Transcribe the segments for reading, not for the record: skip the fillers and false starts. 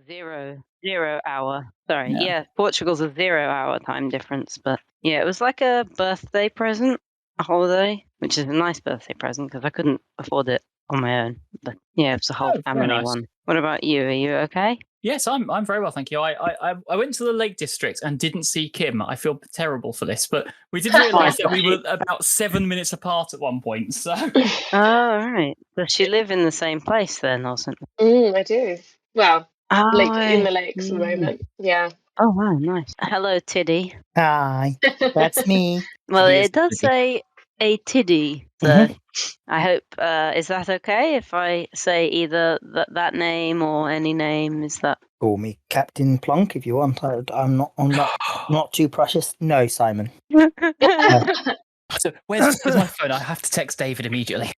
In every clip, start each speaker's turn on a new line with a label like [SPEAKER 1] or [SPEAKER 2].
[SPEAKER 1] zero hour. Sorry,
[SPEAKER 2] Yeah.
[SPEAKER 1] yeah, Portugal's a 0 hour time difference, but yeah, it was like a birthday present, a holiday, which is a nice birthday present because I couldn't afford it on my own. But yeah, it was a whole
[SPEAKER 3] Oh, very
[SPEAKER 1] family
[SPEAKER 3] nice.
[SPEAKER 1] one. What about you? Are you okay?
[SPEAKER 3] Yes, I'm very well, thank you. I went to the Lake District and didn't see Kim. I feel terrible for this, but we did realise that we were about 7 minutes apart at one point. So
[SPEAKER 1] Oh, right. Does she live in the same place then, or something?
[SPEAKER 4] I do. Well,
[SPEAKER 1] Oh,
[SPEAKER 4] in the lakes at the moment. Yeah.
[SPEAKER 1] Oh, wow, nice. Hello, Tiddy.
[SPEAKER 2] Hi, that's me.
[SPEAKER 1] Well,
[SPEAKER 3] Tiddy is
[SPEAKER 1] it does
[SPEAKER 3] Tiddy.
[SPEAKER 1] say a tiddy, so I hope, is that okay if I say either that name or any name? Is that...
[SPEAKER 2] Call me Captain Plonk if you want. I'm not too precious. No, Simon.
[SPEAKER 3] So where's my phone? I have to text David immediately.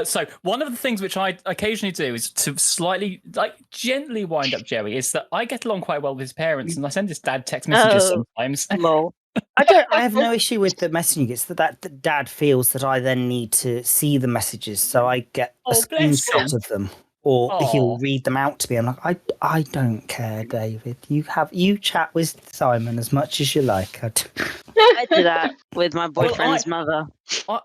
[SPEAKER 3] So one of the things which I occasionally do is to slightly, gently wind up Jerry. Is that I get along quite well with his parents, and I send his dad text messages sometimes.
[SPEAKER 1] Lol.
[SPEAKER 2] I have no issue with the messaging. It's that Dad feels that I then need to see the messages, so I get a
[SPEAKER 3] bless
[SPEAKER 2] screenshot
[SPEAKER 3] him.
[SPEAKER 2] of them, or
[SPEAKER 3] Aw.
[SPEAKER 2] he'll read them out to me. I'm like, I don't care, David. You chat with Simon as much as you like.
[SPEAKER 1] I do that with my boyfriend's mother.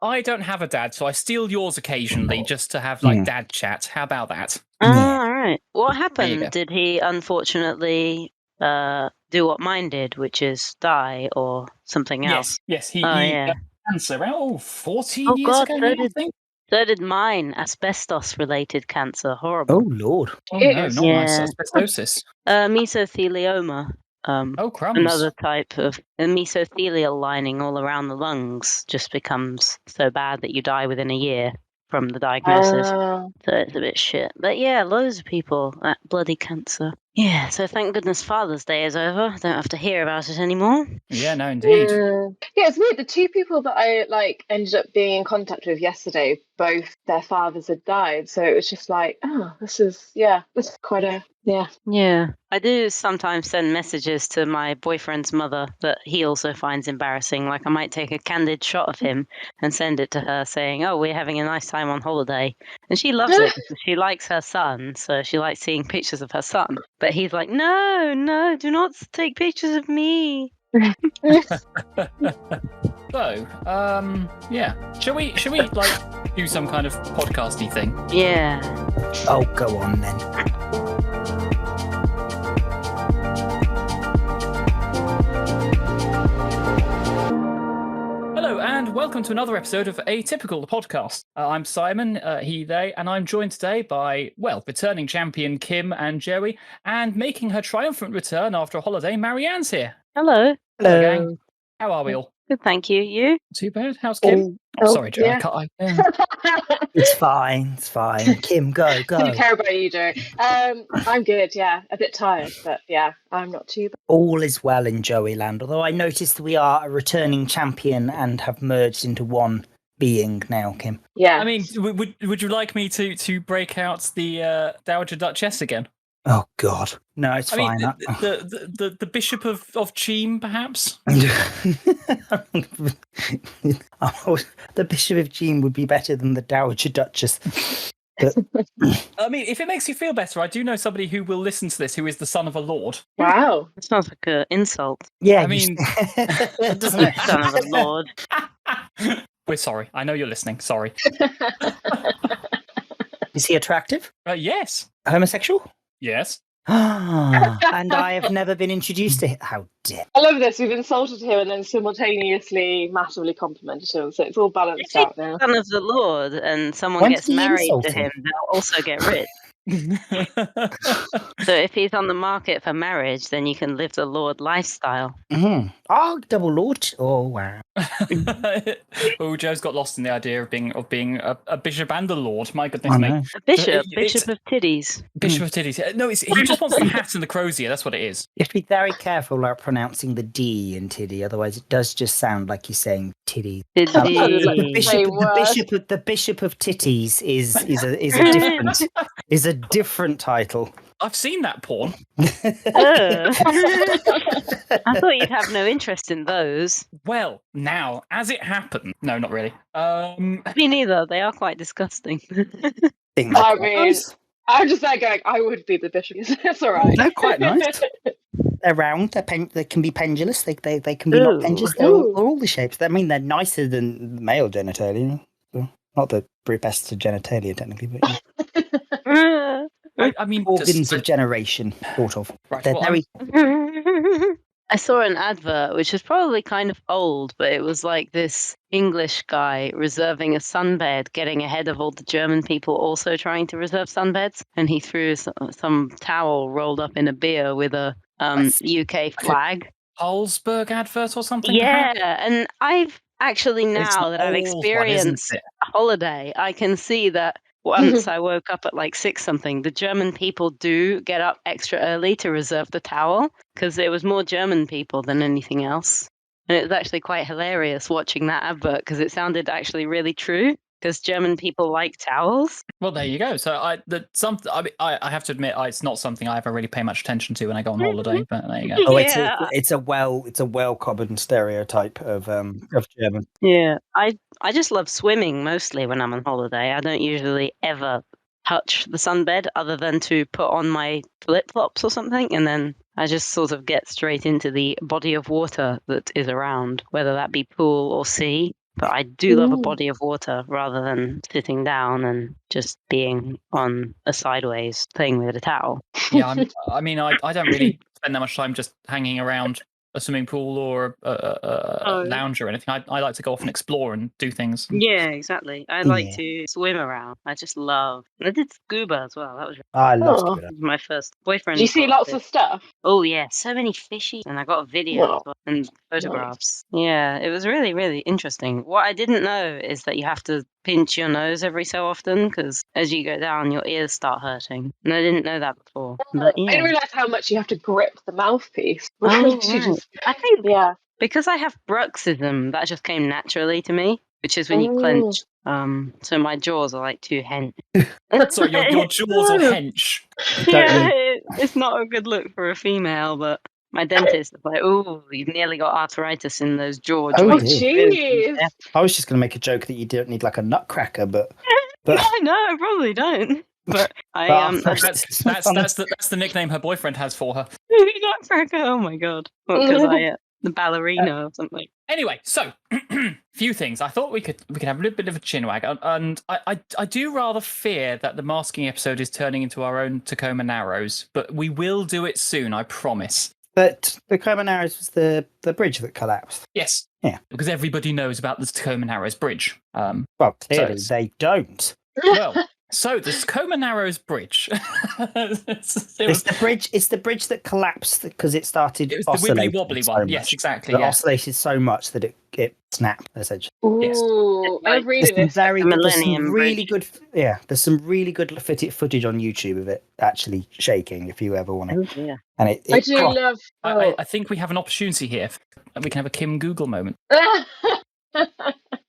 [SPEAKER 3] I don't have a dad, so I steal yours occasionally just to have dad chat. How about that?
[SPEAKER 1] Oh, all right. What
[SPEAKER 3] There you
[SPEAKER 1] happened?
[SPEAKER 3] go.
[SPEAKER 1] Did he unfortunately do what mine did, which is die or something else?
[SPEAKER 3] Yes. He
[SPEAKER 1] yeah.
[SPEAKER 3] got cancer about 14
[SPEAKER 1] Oh,
[SPEAKER 3] years
[SPEAKER 1] God,
[SPEAKER 3] ago.
[SPEAKER 1] so
[SPEAKER 3] now, I
[SPEAKER 1] did-
[SPEAKER 3] think.
[SPEAKER 1] So did mine. Asbestos-related cancer. Horrible.
[SPEAKER 2] Oh Lord.
[SPEAKER 3] Oh no, not nice.
[SPEAKER 1] Yeah.
[SPEAKER 3] Asbestosis.
[SPEAKER 1] Mesothelioma.
[SPEAKER 3] Oh crumbs.
[SPEAKER 1] Another type of a mesothelial lining all around the lungs just becomes so bad that you die within a year from the diagnosis. So it's a bit shit. But yeah, loads of people that bloody cancer. Yeah, so thank goodness Father's Day is over. I don't have to hear about it anymore.
[SPEAKER 3] Yeah, no, indeed.
[SPEAKER 4] Yeah, it's weird. The two people that I ended up being in contact with yesterday, both their fathers had died. So it was just like, this is quite a
[SPEAKER 1] Yeah. I do sometimes send messages to my boyfriend's mother that he also finds embarrassing. Like I might take a candid shot of him and send it to her saying, oh, we're having a nice time on holiday. And she loves it because she likes her son. So she likes seeing pictures of her son. But he's like, no, do not take pictures of me.
[SPEAKER 3] So, yeah. Shall we do some kind of podcasty thing?
[SPEAKER 1] Yeah.
[SPEAKER 2] Oh, go on then.
[SPEAKER 3] Hello and welcome to another episode of Atypical, the podcast. I'm Simon, he, they, and I'm joined today by, returning champion Kim and Joey, and making her triumphant return after a holiday, Marianne's here.
[SPEAKER 1] Hello.
[SPEAKER 3] Hello, gang. How are we all?
[SPEAKER 1] Good, thank you. You?
[SPEAKER 3] Not too bad. How's Kim? Sorry, Joe.
[SPEAKER 4] yeah.
[SPEAKER 2] It's fine. Kim, go.
[SPEAKER 4] I don't care about you, Joe. I'm good, yeah. A bit tired, but yeah, I'm not too bad.
[SPEAKER 2] All is well in Joey Land, although I noticed we are a returning champion and have merged into one being now, Kim.
[SPEAKER 4] Yeah.
[SPEAKER 3] I mean, would you like me to break out the Dowager Duchess again?
[SPEAKER 2] Oh God, no, it's fine.
[SPEAKER 3] Mean, the Bishop of Cheam, perhaps.
[SPEAKER 2] The Bishop of Jean would be better than the Dowager Duchess. But...
[SPEAKER 3] I mean, if it makes you feel better, I do know somebody who will listen to this who is the son of a lord.
[SPEAKER 4] Wow.
[SPEAKER 1] That sounds like an insult.
[SPEAKER 2] Yeah,
[SPEAKER 3] I mean,
[SPEAKER 2] doesn't it?
[SPEAKER 1] Son of a lord.
[SPEAKER 3] We're sorry. I know you're listening. Sorry.
[SPEAKER 2] Is he attractive?
[SPEAKER 3] Yes.
[SPEAKER 2] Homosexual?
[SPEAKER 3] Yes.
[SPEAKER 2] And I have never been introduced to him. How dare!
[SPEAKER 4] I love this. We've insulted him and then simultaneously massively complimented him, so it's all balanced out now.
[SPEAKER 1] Son of the Lord, and someone
[SPEAKER 2] When
[SPEAKER 1] gets
[SPEAKER 2] did he
[SPEAKER 1] married
[SPEAKER 2] insult
[SPEAKER 1] to
[SPEAKER 2] him?
[SPEAKER 1] him, they'll also get rich. So if he's on the market for marriage, then you can live the Lord lifestyle.
[SPEAKER 2] Mm-hmm. Oh, double lord! Oh wow!
[SPEAKER 3] Oh, Joe's got lost in the idea of being a bishop and a lord. My goodness
[SPEAKER 2] I
[SPEAKER 3] me.
[SPEAKER 2] know.
[SPEAKER 1] A bishop,
[SPEAKER 3] It's-
[SPEAKER 1] bishop of titties.
[SPEAKER 3] Bishop of titties. No, he just wants the hat and the crozier. That's what it is.
[SPEAKER 2] You have to be very careful about pronouncing the D in tiddy, otherwise it does just sound like you're saying tiddy. The bishop of titties is a different title.
[SPEAKER 3] I've seen that porn.
[SPEAKER 1] I thought you'd have no interest in those.
[SPEAKER 3] Well, now, as it happened... No, not really.
[SPEAKER 1] Me neither. They are quite disgusting.
[SPEAKER 4] I mean, I'm just there going, I would be the bishop. It's all right.
[SPEAKER 2] They're quite nice. They're round. They can be pendulous. They can be not pendulous. They're all the shapes. I mean, they're nicer than male genitalia. So, not the best of genitalia, technically, but
[SPEAKER 3] I mean,
[SPEAKER 2] organs of generation, sort of.
[SPEAKER 3] Right,
[SPEAKER 2] They're
[SPEAKER 3] well,
[SPEAKER 2] very.
[SPEAKER 1] I saw an advert, which was probably kind of old, but it was like this English guy reserving a sunbed, getting ahead of all the German people also trying to reserve sunbeds. And he threw some towel rolled up in a beer with a UK flag.
[SPEAKER 3] Carlsberg advert or something?
[SPEAKER 1] Yeah,
[SPEAKER 3] perhaps?
[SPEAKER 1] and I've actually, now that I've
[SPEAKER 3] old one, isn't
[SPEAKER 1] experienced
[SPEAKER 3] it?
[SPEAKER 1] a holiday, I can see that once I woke up at like 6 something, the German people do get up extra early to reserve the towel because it was more German people than anything else. And it was actually quite hilarious watching that advert because it sounded actually really true because German people like towels.
[SPEAKER 3] Well, there you go. So I have to admit, it's not something I ever really pay much attention to when I go on holiday. But there you go.
[SPEAKER 2] Oh,
[SPEAKER 1] Yeah.
[SPEAKER 2] it's a well common stereotype of German.
[SPEAKER 1] Yeah, I just love swimming mostly when I'm on holiday. I don't usually ever touch the sunbed other than to put on my flip-flops or something, and then I just sort of get straight into the body of water that is around, whether that be pool or sea. But I do love a body of water rather than sitting down and just being on a sideways thing with a towel.
[SPEAKER 3] Yeah, I mean, I don't really spend that much time just hanging around a swimming pool or a lounge or anything. I like to go off and explore and do things.
[SPEAKER 1] Yeah, exactly. I like to swim around. I just love. I did scuba as well. That was
[SPEAKER 2] I love scuba.
[SPEAKER 1] my first boyfriend.
[SPEAKER 4] Do you see lots of stuff?
[SPEAKER 1] Oh yeah, so many fishies, and I got a video as well, and photographs. Yeah, it was really, really interesting. What I didn't know is that you have to pinch your nose every so often because as you go down, your ears start hurting, and I didn't know that before. But
[SPEAKER 4] I didn't realise how much you have to grip the mouthpiece.
[SPEAKER 1] Oh, right. I think
[SPEAKER 4] yeah.
[SPEAKER 1] because I have bruxism, that just came naturally to me, which is when you clench. So my jaws are like too hench.
[SPEAKER 3] So your jaws are hench.
[SPEAKER 1] Yeah, it's not a good look for a female, but my dentist was like, "Oh, you've nearly got arthritis in those jaw joints."
[SPEAKER 4] Jeez.
[SPEAKER 2] I was just going to make a joke that you don't need like a nutcracker, but
[SPEAKER 1] no, I probably don't. But
[SPEAKER 3] that's the nickname her boyfriend has for her.
[SPEAKER 1] Nutcracker. Oh my god! Because the ballerina or something.
[SPEAKER 3] Anyway, so few things. I thought we could have a little bit of a chinwag, and I do rather fear that the masking episode is turning into our own Tacoma Narrows, but we will do it soon, I promise.
[SPEAKER 2] But the Tacoma Narrows was the bridge that collapsed.
[SPEAKER 3] Yes.
[SPEAKER 2] Yeah.
[SPEAKER 3] Because everybody knows about the Tacoma Narrows Bridge.
[SPEAKER 2] Well, clearly they don't.
[SPEAKER 3] Well, so the Tacoma Narrows Bridge.
[SPEAKER 2] It's the bridge that collapsed because it started.
[SPEAKER 3] It was the wibbly wobbly one. Yes, exactly.
[SPEAKER 2] It oscillated so much that it snapped essentially.
[SPEAKER 4] Ooh, I read it.
[SPEAKER 2] There's some really good footage on YouTube of it actually shaking. If you ever want to,
[SPEAKER 1] yeah.
[SPEAKER 2] And it
[SPEAKER 4] I do love.
[SPEAKER 3] I think we have an opportunity here. We can have a Kim Google moment.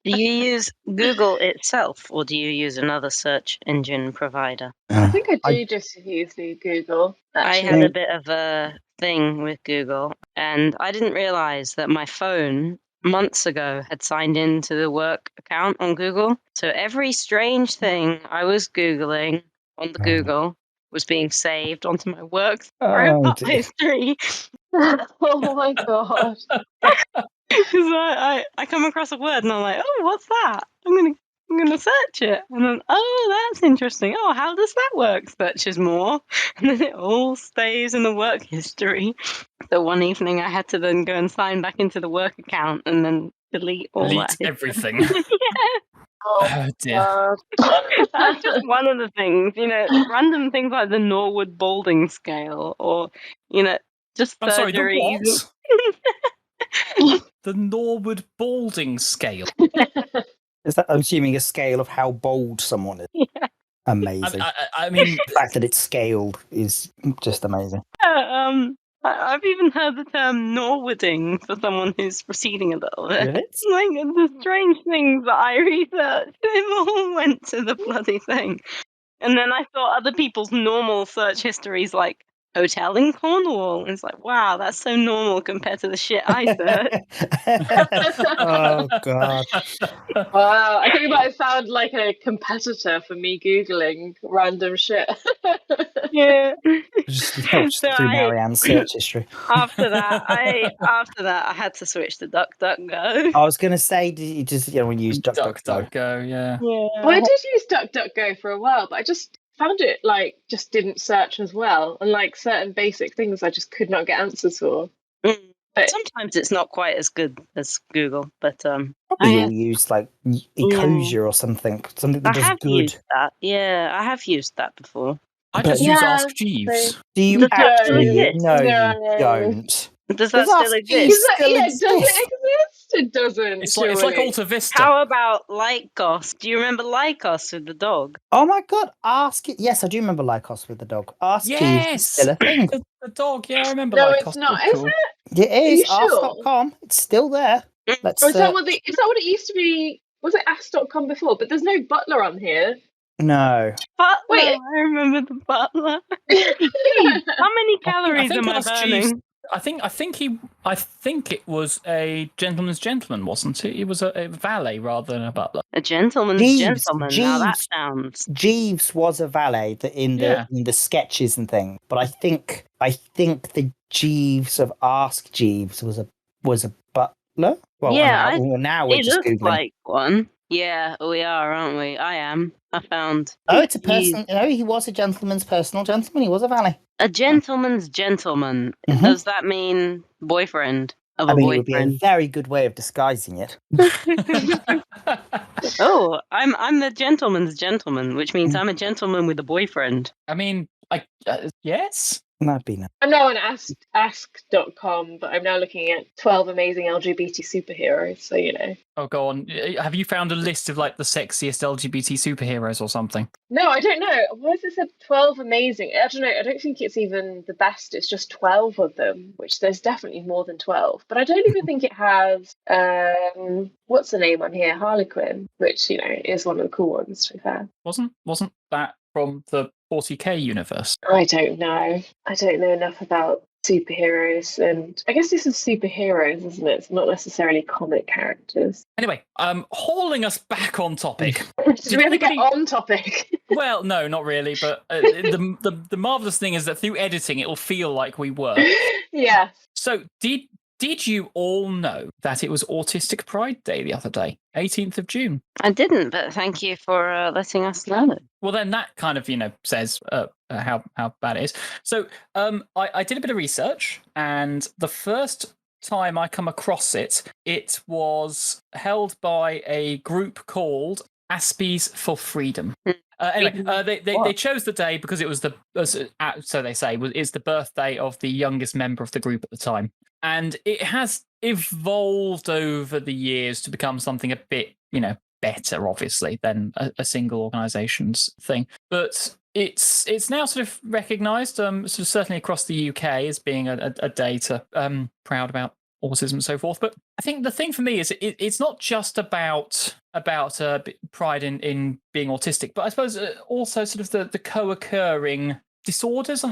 [SPEAKER 1] Do you use Google itself, or do you use another search engine provider?
[SPEAKER 4] I think I do just use the Google. Actually.
[SPEAKER 1] I had a bit of a thing with Google, and I didn't realize that my phone months ago had signed into the work account on Google. So every strange thing I was Googling on the Google was being saved onto my work history.
[SPEAKER 4] Oh my god.
[SPEAKER 1] Because I come across a word and I'm like, oh, what's that? I'm gonna search it, and then that's interesting. Oh, how does that work? Searches more, and then it all stays in the work history. So one evening I had to then go and sign back into the work account and then delete
[SPEAKER 3] everything.
[SPEAKER 1] Yeah.
[SPEAKER 3] Oh dear.
[SPEAKER 1] That's just one of the things, random things like the Norwood Balding scale, or just surgeries.
[SPEAKER 3] Sorry, the what? The Norwood Balding scale.
[SPEAKER 2] Is that, I'm assuming, a scale of how bold someone is?
[SPEAKER 1] Yeah.
[SPEAKER 2] Amazing.
[SPEAKER 3] I mean,
[SPEAKER 2] the fact that it's scaled is just amazing.
[SPEAKER 1] I've even heard the term Norwooding for someone who's receding a little bit.
[SPEAKER 2] Really?
[SPEAKER 1] It's like the strange things that I researched, they all went to the bloody thing. And then I thought other people's normal search histories, like hotel in Cornwall. And it's like, wow, that's so normal compared to the shit I searched.
[SPEAKER 2] Oh God.
[SPEAKER 4] Wow, I think we might have found like a competitor for me Googling random shit.
[SPEAKER 1] Yeah.
[SPEAKER 2] Just
[SPEAKER 1] So
[SPEAKER 2] through Marianne's search history.
[SPEAKER 1] after that, I had to switch to DuckDuckGo.
[SPEAKER 2] I was going to say, did you just when you use DuckDuckGo?
[SPEAKER 3] DuckDuckGo, yeah.
[SPEAKER 4] Well, I did use DuckDuckGo for a while, but I just found it like just didn't search as well, and like certain basic things I just could not get answers for.
[SPEAKER 1] Mm.
[SPEAKER 4] But
[SPEAKER 1] Sometimes it's not quite as good as Google, but
[SPEAKER 2] Probably you'll use like Ecosia or something that
[SPEAKER 1] I
[SPEAKER 2] does
[SPEAKER 1] have
[SPEAKER 2] good.
[SPEAKER 1] used that. Yeah, I have used that before.
[SPEAKER 3] I just
[SPEAKER 2] But-
[SPEAKER 3] use
[SPEAKER 4] Yeah,
[SPEAKER 3] Ask Jeeves.
[SPEAKER 2] Do you
[SPEAKER 1] Does that still
[SPEAKER 2] actually?
[SPEAKER 1] exist?
[SPEAKER 2] No,
[SPEAKER 4] No.
[SPEAKER 2] you don't.
[SPEAKER 1] Does that
[SPEAKER 2] Does
[SPEAKER 1] still
[SPEAKER 2] Ask
[SPEAKER 1] exist?
[SPEAKER 2] Jeeves
[SPEAKER 4] Does
[SPEAKER 2] still
[SPEAKER 4] does it
[SPEAKER 2] exist?
[SPEAKER 4] exist? It doesn't.
[SPEAKER 3] It's like
[SPEAKER 4] surely.
[SPEAKER 3] Alta Vista.
[SPEAKER 1] How about Lycos? Do you remember Lycos with the dog?
[SPEAKER 2] Oh my God! Ask it. Yes, I do remember Lycos with the dog. Ask Jeeves is
[SPEAKER 3] Yes,
[SPEAKER 2] still a thing.
[SPEAKER 3] the dog. Yeah, I remember.
[SPEAKER 4] No,
[SPEAKER 3] Lycos.
[SPEAKER 4] it's not.
[SPEAKER 3] It was
[SPEAKER 4] Is
[SPEAKER 3] cool.
[SPEAKER 4] it?
[SPEAKER 2] It is
[SPEAKER 4] you sure?
[SPEAKER 2] ask.com. It's still there. Let's.
[SPEAKER 4] Or is that what it used to be? Was it ask.com before? But there's no butler on here.
[SPEAKER 2] No.
[SPEAKER 1] Butler.
[SPEAKER 4] Wait.
[SPEAKER 1] I remember the butler. Jeez, how many calories am I
[SPEAKER 3] Ask
[SPEAKER 1] burning?
[SPEAKER 3] Jeeves- I think it was a gentleman's gentleman, wasn't it? It was a valet rather than a butler.
[SPEAKER 1] A gentleman's
[SPEAKER 2] Jeeves,
[SPEAKER 1] gentleman. Now that
[SPEAKER 2] Jeeves.
[SPEAKER 1] sounds.
[SPEAKER 2] Jeeves was a valet in the sketches and thing, but I think the Jeeves of Ask Jeeves was a butler. Well,
[SPEAKER 1] Yeah,
[SPEAKER 2] now we're
[SPEAKER 1] It
[SPEAKER 2] just
[SPEAKER 1] looks
[SPEAKER 2] googling.
[SPEAKER 1] like one. Yeah, we are, aren't we? I am. I found.
[SPEAKER 2] Oh, it's a
[SPEAKER 1] Jeez.
[SPEAKER 2] person. No, he was a gentleman's personal gentleman. He was a valet.
[SPEAKER 1] A gentleman's gentleman.
[SPEAKER 2] Mhm.
[SPEAKER 1] Does that mean boyfriend of
[SPEAKER 2] I
[SPEAKER 1] a
[SPEAKER 2] mean, it would be a
[SPEAKER 1] boyfriend?
[SPEAKER 2] very good way of disguising it.
[SPEAKER 1] Oh, I'm the gentleman's gentleman, which means I'm a gentleman with a boyfriend.
[SPEAKER 3] I mean, yes.
[SPEAKER 2] That'd be nice.
[SPEAKER 4] I'm now on ask.com, but I'm now looking at 12 amazing LGBT superheroes. So
[SPEAKER 3] Oh, go on. Have you found a list of like the sexiest LGBT superheroes or something?
[SPEAKER 4] No, I don't know. Why has it said 12 amazing? I don't know. I don't think it's even the best. It's just 12 of them, which there's definitely more than 12. But I don't even think it has, what's the name on here? Harlequin, which, is one of the cool ones, to be fair.
[SPEAKER 3] Wasn't that from the 40k universe?
[SPEAKER 4] I don't know. I don't know enough about superheroes, and I guess this is superheroes, isn't it? It's not necessarily comic characters.
[SPEAKER 3] Anyway, hauling us back on topic.
[SPEAKER 4] Did we ever get on topic?
[SPEAKER 3] Well, no, not really. But the marvelous thing is that through editing, it will feel like we were.
[SPEAKER 4] Yeah.
[SPEAKER 3] So did you all know that it was Autistic Pride Day the other day, 18th of June?
[SPEAKER 1] I didn't, but thank you for letting us know.
[SPEAKER 3] Well, then that kind of, says how bad it is. So I did a bit of research, and the first time I come across it, it was held by a group called Aspies for Freedom. Anyway, they chose the day because it was so they say, it's the birthday of the youngest member of the group at the time. And it has evolved over the years to become something a bit, better, obviously, than a single organisation's thing. But it's now sort of recognised, sort of certainly across the UK, as being a day to proud about autism and so forth. But I think the thing for me is it's not just about pride in being autistic, but I suppose also sort of the co-occurring disorders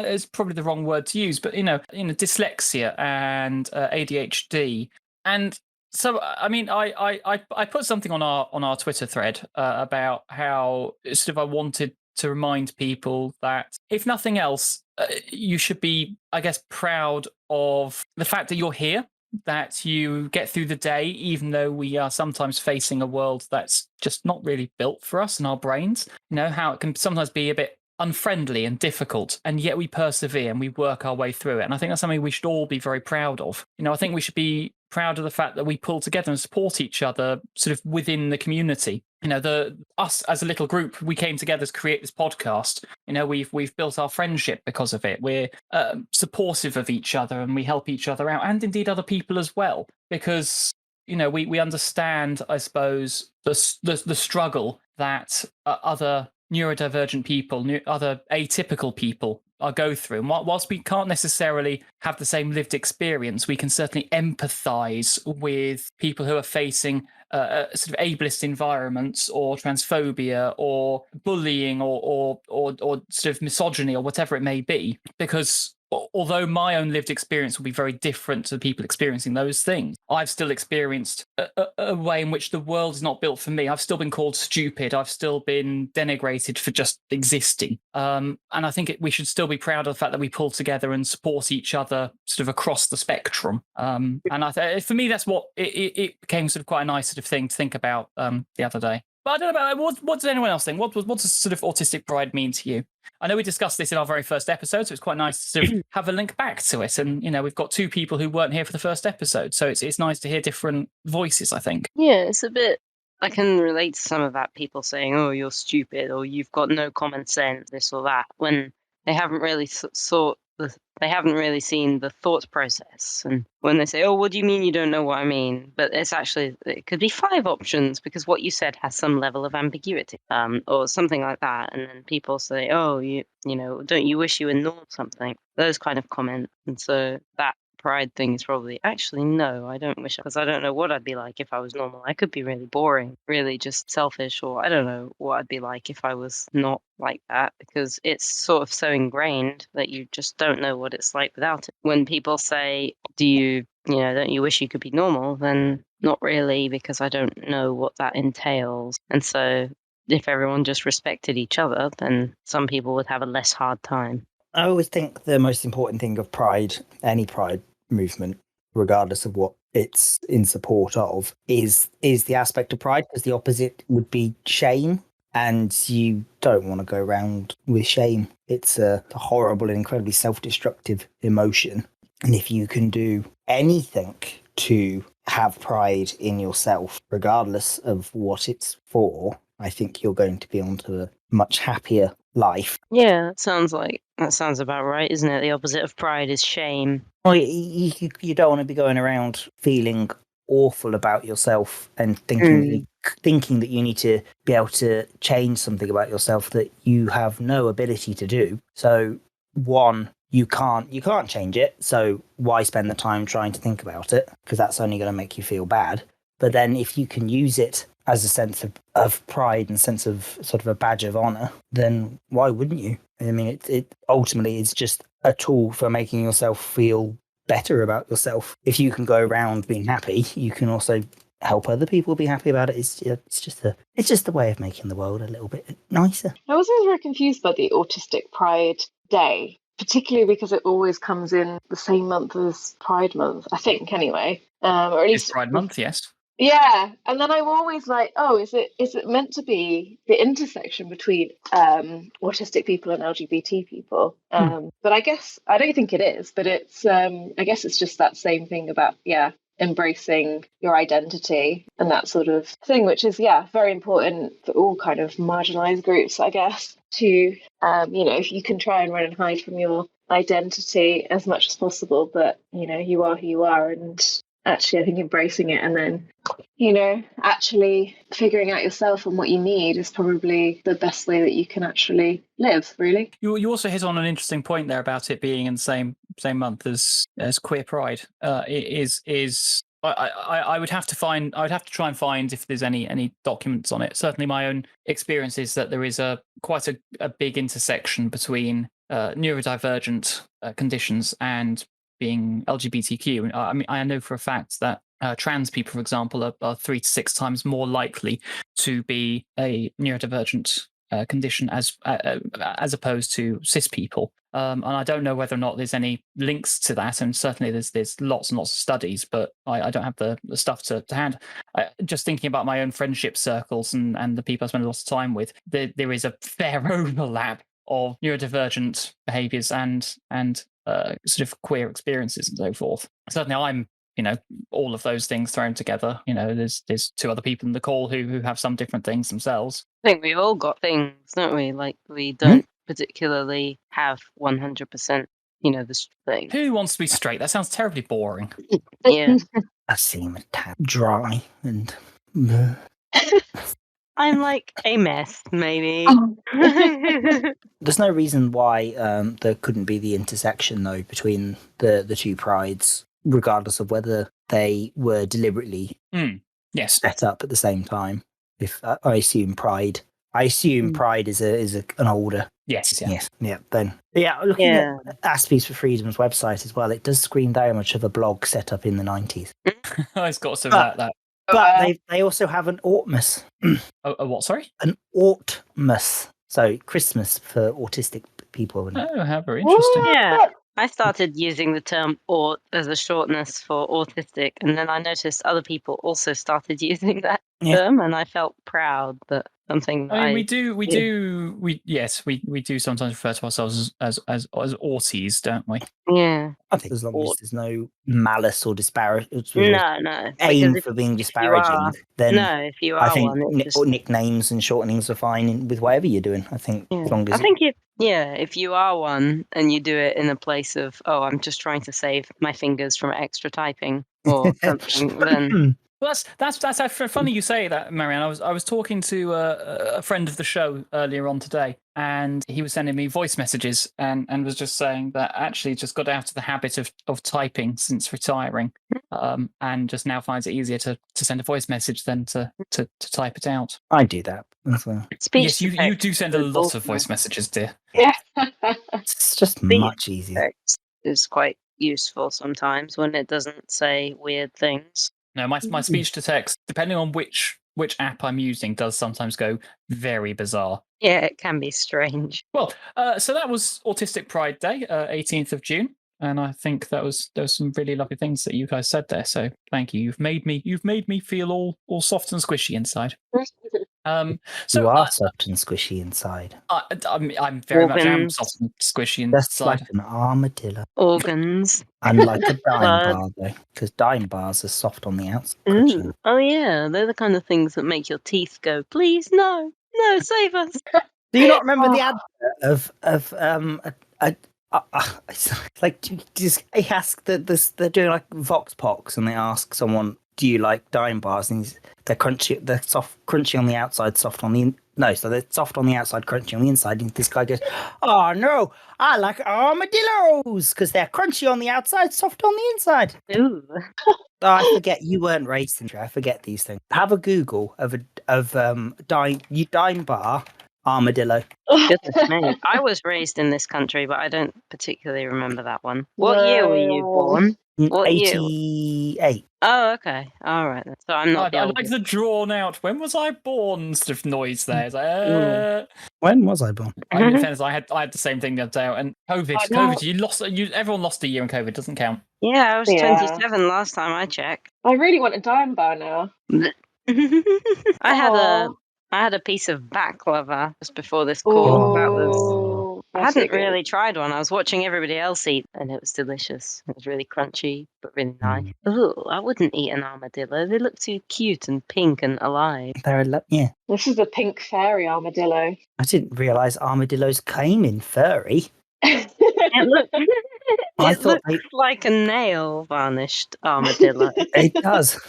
[SPEAKER 3] is probably the wrong word to use, but dyslexia and ADHD. And so, I mean, I put something on our Twitter thread about how sort of I wanted to remind people that if nothing else, you should be, I guess, proud of the fact that you're here, that you get through the day, even though we are sometimes facing a world that's just not really built for us and our brains. How it can sometimes be a bit unfriendly and difficult, and yet we persevere and we work our way through it. And I think that's something we should all be very proud of. I think we should be proud of the fact that we pull together and support each other sort of within the community. Us as a little group, we came together to create this podcast. We've built our friendship because of it. We're supportive of each other, and we help each other out, and indeed other people as well, because we understand, I suppose, the struggle that other neurodivergent people, other atypical people go through. And whilst we can't necessarily have the same lived experience, we can certainly empathise with people who are facing sort of ableist environments, or transphobia, or bullying, or sort of misogyny, or whatever it may be, because although my own lived experience will be very different to the people experiencing those things, I've still experienced a way in which the world is not built for me. I've still been called stupid. I've still been denigrated for just existing. And I think we should still be proud of the fact that we pull together and support each other sort of across the spectrum. And for me, that's what it became sort of quite a nice sort of thing to think about the other day. But I don't know about what does anyone else think? What does sort of autistic pride mean to you? I know we discussed this in our very first episode, so it's quite nice to sort of have a link back to it. And, we've got two people who weren't here for the first episode, so it's nice to hear different voices, I think.
[SPEAKER 1] Yeah, it's a bit... I can relate to some of that, people saying, oh, you're stupid, or you've got no common sense, this or that, when they haven't really they haven't really seen the thought process. And when they say, oh, what do you mean you don't know what I mean? But it could be 5 options, because what you said has some level of ambiguity, or something like that. And then people say, oh, don't you wish you were normal, something, those kind of comments. And so that pride thing is probably, actually, no, I don't wish, because I don't know what I'd be like if I was normal. I could be really boring, really just selfish, or I don't know what I'd be like if I was not like that, because it's sort of so ingrained that you just don't know what it's like without it. When people say, don't you wish you could be normal? Then not really, because I don't know what that entails. And so if everyone just respected each other, then some people would have a less hard time.
[SPEAKER 2] I always think the most important thing of pride, any pride movement, regardless of what it's in support of, is the aspect of pride, because the opposite would be shame, and you don't want to go around with shame. It's a horrible and incredibly self-destructive emotion. And if you can do anything to have pride in yourself, regardless of what it's for, I think you're going to be onto a much happier life.
[SPEAKER 1] Yeah, that sounds about right, isn't it? The opposite of pride is shame.
[SPEAKER 2] Well, you don't want to be going around feeling awful about yourself and thinking that you need to be able to change something about yourself that you have no ability to do. So, one, you can't change it. So why spend the time trying to think about it? Because that's only going to make you feel bad. But then if you can use it as a sense of pride and sense of sort of a badge of honor, then why wouldn't you? I mean, it ultimately is just a tool for making yourself feel better about yourself. If you can go around being happy, you can also help other people be happy about it. It's just a way of making the world a little bit nicer.
[SPEAKER 4] I was always very confused by the Autistic Pride Day, particularly because it always comes in the same month as Pride Month, I think, anyway. Or at least
[SPEAKER 3] it's Pride Month, yes.
[SPEAKER 4] Yeah, and then I'm always like, oh, is it meant to be the intersection between autistic people and LGBT people? But I guess I don't think it is. But it's I guess it's just that same thing about embracing your identity and that sort of thing, which is very important for all kind of marginalized groups, I guess. To if you can try and run and hide from your identity as much as possible, but you are who you are, and actually I think embracing it and then actually figuring out yourself and what you need is probably the best way that you can actually live, really.
[SPEAKER 3] You also hit on an interesting point there about it being in the same month as Queer Pride. I would have to try and find if there's any documents on it. Certainly my own experience is that there is quite a big intersection between neurodivergent conditions and being LGBTQ. I mean, I know for a fact that trans people, for example, are 3 to 6 times more likely to be a neurodivergent condition as opposed to cis people. And I don't know whether or not there's any links to that, and certainly there's lots and lots of studies, but I don't have the stuff to hand. Just thinking about my own friendship circles and the people I spend a lot of time with, there is a fair overlap of neurodivergent behaviours and sort of queer experiences and so forth. Certainly I'm all of those things thrown together. There's 2 other people in the call who have some different things themselves.
[SPEAKER 1] I think we've all got things, don't we? Like, we don't particularly have 100%, this thing.
[SPEAKER 3] Who wants to be straight? That sounds terribly boring.
[SPEAKER 1] Yeah.
[SPEAKER 2] I seem a tad dry and
[SPEAKER 1] I'm like a mess, maybe.
[SPEAKER 2] There's no reason why there couldn't be the intersection, though, between the two prides, regardless of whether they were deliberately
[SPEAKER 3] Yes.
[SPEAKER 2] set up at the same time. If I assume Pride is an older.
[SPEAKER 3] Yes. Yeah.
[SPEAKER 2] Yes. Yeah. Then. Yeah. Looking at Aspies for Freedom's website as well, it does scream very much of a blog set up in the 90s.
[SPEAKER 3] It's got some of that.
[SPEAKER 2] But they also have an Autmus.
[SPEAKER 3] A what? Sorry.
[SPEAKER 2] An Autmus. So Christmas for autistic people.
[SPEAKER 3] Oh, how very interesting.
[SPEAKER 1] Yeah. I started using the term "aut" as a shortness for autistic, and then I noticed other people also started using that term, and I felt proud that something.
[SPEAKER 3] I mean, we do sometimes refer to ourselves as auties, don't we?
[SPEAKER 1] Yeah.
[SPEAKER 2] I think as long as there's no malice or disparaging,
[SPEAKER 1] no
[SPEAKER 2] aim for being disparaging, then
[SPEAKER 1] if you are
[SPEAKER 2] I think
[SPEAKER 1] one,
[SPEAKER 2] nicknames and shortenings are fine with whatever you're doing. I think as long as
[SPEAKER 1] if you are one and you do it in a place of, I'm just trying to save my fingers from extra typing or something, then.
[SPEAKER 3] Well, that's funny you say that, Marianne. I was talking to a friend of the show earlier on today, and he was sending me voice messages and was just saying that actually just got out of the habit of typing since retiring, and just now finds it easier to send a voice message than to type it out.
[SPEAKER 2] I do that as well.
[SPEAKER 3] Yes, you do send a lot of voice messages, dear.
[SPEAKER 4] Yeah.
[SPEAKER 2] It's just much easier.
[SPEAKER 1] It's quite useful sometimes when it doesn't say weird things.
[SPEAKER 3] No, my speech to text, depending on which app I'm using, does sometimes go very bizarre.
[SPEAKER 1] Yeah, it can be strange.
[SPEAKER 3] Well, so that was Autistic Pride Day, 18th of June, and I think there was some really lovely things that you guys said there. So thank you. You've made me feel all soft and squishy inside. So
[SPEAKER 2] you are soft and squishy inside.
[SPEAKER 3] I'm very much am soft and squishy inside.
[SPEAKER 2] Just like an armadillo.
[SPEAKER 1] Organs.
[SPEAKER 2] Unlike a dime bar, though, because dime bars are soft on the outside.
[SPEAKER 1] Oh yeah, they're the kind of things that make your teeth go, please, no, save us.
[SPEAKER 2] Do you not remember the advert of it's like just they ask they're doing like Vox Pox, and they ask someone, do you like dime bars? And they're crunchy on the outside, soft on the so they're soft on the outside, crunchy on the inside. And this guy goes, "Oh no, I like armadillos because they're crunchy on the outside, soft on the inside."
[SPEAKER 1] Ooh.
[SPEAKER 2] I forget you weren't raised in. I forget these things. Have a Google of dime bar armadillo.
[SPEAKER 1] Goodness me. I was raised in this country, but I don't particularly remember that one. What year were you born? What
[SPEAKER 2] 88.
[SPEAKER 1] Oh, okay. All right. So I'm not.
[SPEAKER 3] I like the drawn out. When was I born? Sort of noise there. It's like,
[SPEAKER 2] When was I born?
[SPEAKER 3] I mean, in fairness, I had the same thing the other day. And COVID, everyone lost a year in COVID. Doesn't count.
[SPEAKER 1] Yeah, I was 27 last time I checked.
[SPEAKER 4] I really want a dime bar now.
[SPEAKER 1] I had a piece of baklava just before this call. I hadn't really tried one. I was watching everybody else eat, and it was delicious. It was really crunchy, but really nice. Ooh, I wouldn't eat an armadillo. They look too cute and pink and alive.
[SPEAKER 2] Yeah.
[SPEAKER 4] This is a pink fairy armadillo.
[SPEAKER 2] I didn't realise armadillos came in furry.
[SPEAKER 1] It looks like a nail varnished armadillo.
[SPEAKER 2] It does.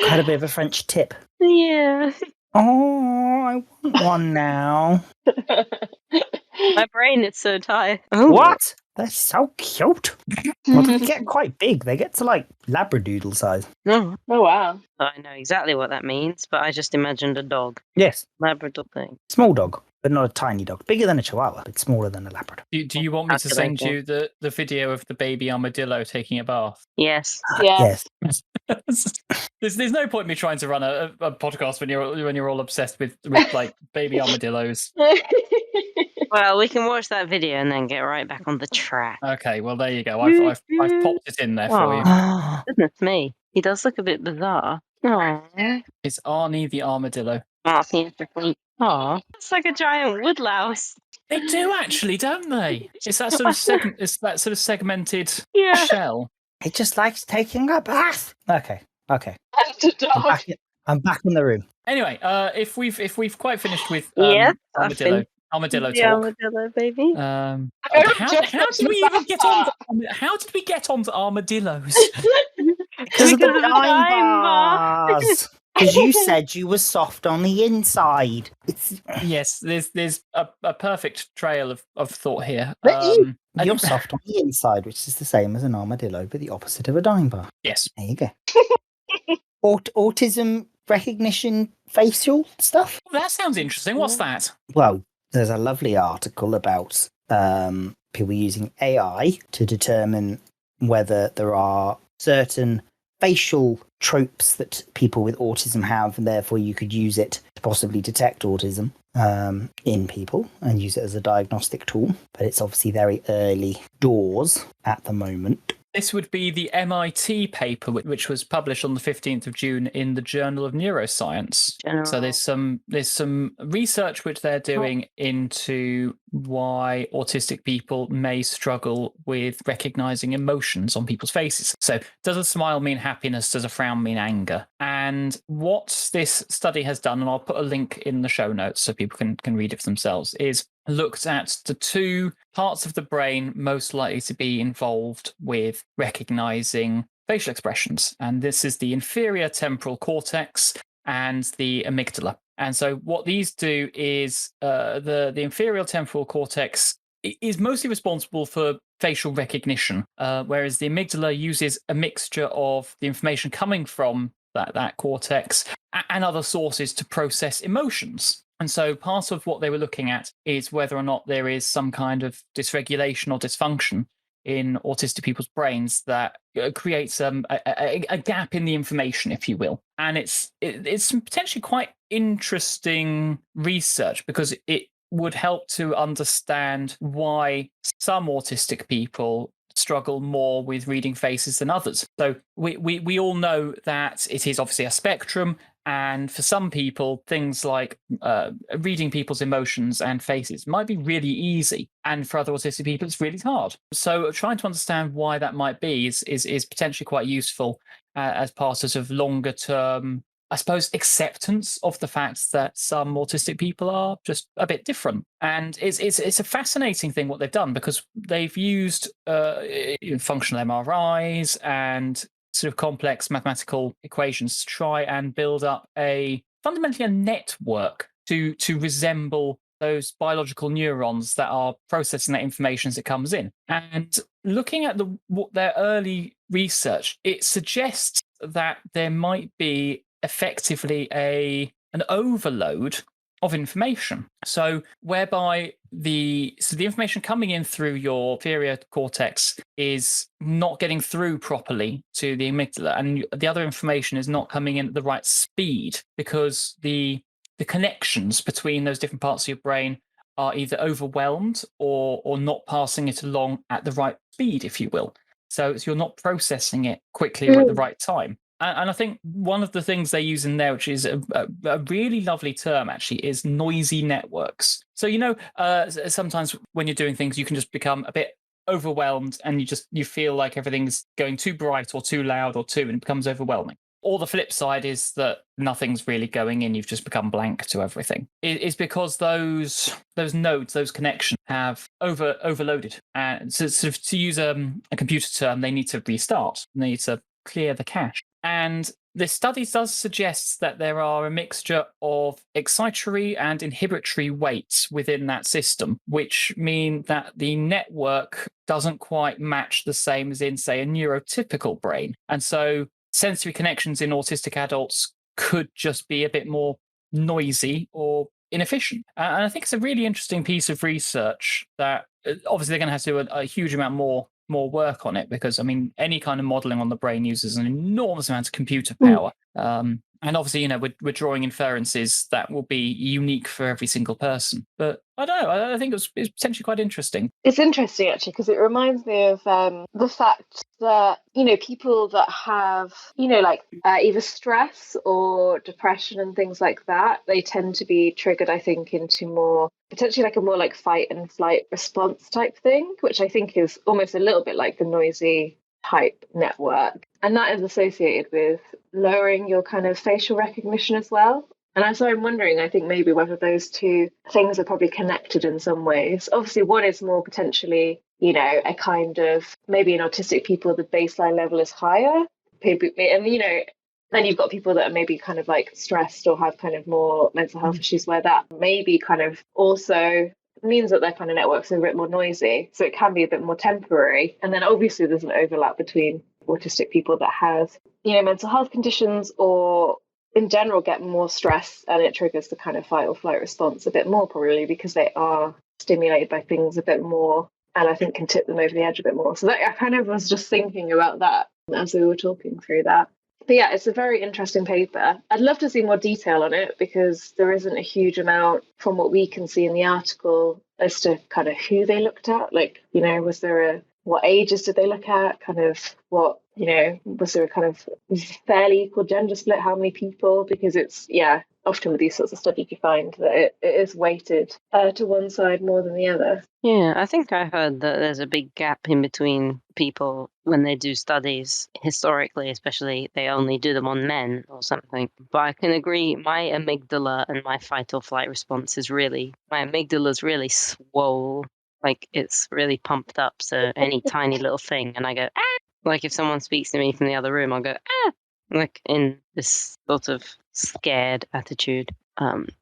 [SPEAKER 2] Had a bit of a French tip.
[SPEAKER 1] Yeah.
[SPEAKER 2] Oh, I want one now.
[SPEAKER 1] My brain is so tired.
[SPEAKER 2] What? They're so cute. Well, they get quite big. They get to like Labradoodle size.
[SPEAKER 4] Oh wow.
[SPEAKER 1] I know exactly what that means, but I just imagined a dog.
[SPEAKER 2] Yes.
[SPEAKER 1] Labrador thing.
[SPEAKER 2] Small dog, but not a tiny dog. Bigger than a Chihuahua, but smaller than a Labrador.
[SPEAKER 3] Do you want me to send you the video of the baby armadillo taking a bath?
[SPEAKER 1] Yes.
[SPEAKER 2] Yes.
[SPEAKER 3] There's no point in me trying to run a podcast when you're all obsessed with like baby armadillos.
[SPEAKER 1] Well, we can watch that video and then get right back on the track.
[SPEAKER 3] Okay, well there you go. I've popped it in there for you.
[SPEAKER 1] Goodness me, he does look a bit bizarre. Aww.
[SPEAKER 3] It's Arnie the armadillo.
[SPEAKER 1] Aww, it's like a giant woodlouse.
[SPEAKER 3] They do actually, don't they? It's that sort of segmented shell.
[SPEAKER 2] It just likes taking a bath. Okay.
[SPEAKER 4] And a dog.
[SPEAKER 2] I'm back in the room.
[SPEAKER 3] Anyway, if we've quite finished with armadillo talk.
[SPEAKER 1] The armadillo baby.
[SPEAKER 3] How did we get onto armadillos?
[SPEAKER 2] Because of the dime bars. Because you said you were soft on the inside.
[SPEAKER 3] Yes, there's a perfect trail of thought here.
[SPEAKER 2] You're soft on the inside, which is the same as an armadillo, but the opposite of a dime bar.
[SPEAKER 3] Yes.
[SPEAKER 2] There you go. Autism recognition facial stuff?
[SPEAKER 3] That sounds interesting. What's that?
[SPEAKER 2] Well, there's a lovely article about people using AI to determine whether there are certain facial tropes that people with autism have, and therefore you could use it to possibly detect autism in people and use it as a diagnostic tool. But it's obviously very early doors at the moment.
[SPEAKER 3] This would be the MIT paper, which was published on the 15th of June in the Journal of Neuroscience. So there's some research which they're doing into why autistic people may struggle with recognizing emotions on people's faces. So does a smile mean happiness? Does a frown mean anger? And what this study has done, and I'll put a link in the show notes so people can read it for themselves, is looked at the two parts of the brain most likely to be involved with recognizing facial expressions. And this is the inferior temporal cortex and the amygdala. And so what these do is the inferior temporal cortex is mostly responsible for facial recognition, whereas the amygdala uses a mixture of the information coming from that cortex and other sources to process emotions. And so part of what they were looking at is whether or not there is some kind of dysregulation or dysfunction in autistic people's brains that creates a gap in the information, if you will. And it's potentially quite interesting research because it would help to understand why some autistic people struggle more with reading faces than others. So we all know that it is obviously a spectrum. And for some people, things like reading people's emotions and faces might be really easy. And for other autistic people, it's really hard. So trying to understand why that might be is potentially quite useful as part of longer term, I suppose, acceptance of the fact that some autistic people are just a bit different. And it's a fascinating thing what they've done because they've used functional MRIs and sort of complex mathematical equations to try and build up fundamentally a network to resemble those biological neurons that are processing that information as it comes in. And looking at their early research, it suggests that there might be effectively an overload of information. So whereby the information coming in through your inferior cortex is not getting through properly to the amygdala, and the other information is not coming in at the right speed because the connections between those different parts of your brain are either overwhelmed or not passing it along at the right speed, if you will. So you're not processing it quickly or at the right time. And I think one of the things they use in there, which is a really lovely term, actually, is noisy networks. So, sometimes when you're doing things, you can just become a bit overwhelmed and you feel like everything's going too bright or too loud and it becomes overwhelming. Or the flip side is that nothing's really going in. You've just become blank to everything. It's because those nodes, those connections have overloaded. And so sort of to use a computer term, they need to restart. They need to clear the cache. And this study does suggest that there are a mixture of excitatory and inhibitory weights within that system, which mean that the network doesn't quite match the same as in, say, a neurotypical brain. And so sensory connections in autistic adults could just be a bit more noisy or inefficient. And I think it's a really interesting piece of research that obviously they're going to have to do a huge amount more work on it because, I mean, any kind of modeling on the brain uses an enormous amount of computer power. And obviously, we're drawing inferences that will be unique for every single person. But I don't know. I think it's potentially quite interesting.
[SPEAKER 4] It's interesting, actually, because it reminds me of the fact that, people that have, either stress or depression and things like that, they tend to be triggered, I think, into more, potentially like a more like fight and flight response type thing, which I think is almost a little bit like the noisy type network. And that is associated with lowering your kind of facial recognition as well. And I'm wondering, I think maybe whether those two things are probably connected in some ways. Obviously, one is more potentially, a kind of, maybe in autistic people, the baseline level is higher. And, Then you've got people that are maybe kind of like stressed or have kind of more mental health issues where that maybe kind of also means that their kind of networks are a bit more noisy. So it can be a bit more temporary. And then obviously there's an overlap between autistic people that have, mental health conditions or in general get more stress, and it triggers the kind of fight or flight response a bit more probably because they are stimulated by things a bit more, and I think can tip them over the edge a bit more. So that, I kind of was just thinking about that as we were talking through that. But yeah, it's a very interesting paper. I'd love to see more detail on it because there isn't a huge amount from what we can see in the article as to kind of who they looked at. Like, was there what ages did they look at? Kind of what, was there a kind of fairly equal gender split? How many people? Because it's, often with these sorts of studies you find that it is weighted to one side more than the other.
[SPEAKER 1] Yeah, I think I heard that there's a big gap in between people when they do studies historically, especially they only do them on men or something. But I can agree, my amygdala and my fight or flight response is my amygdala's really swole, like it's really pumped up. So any tiny little thing and I go, ah! Like if someone speaks to me from the other room, I'll go, ah! Like in this sort of scared attitude.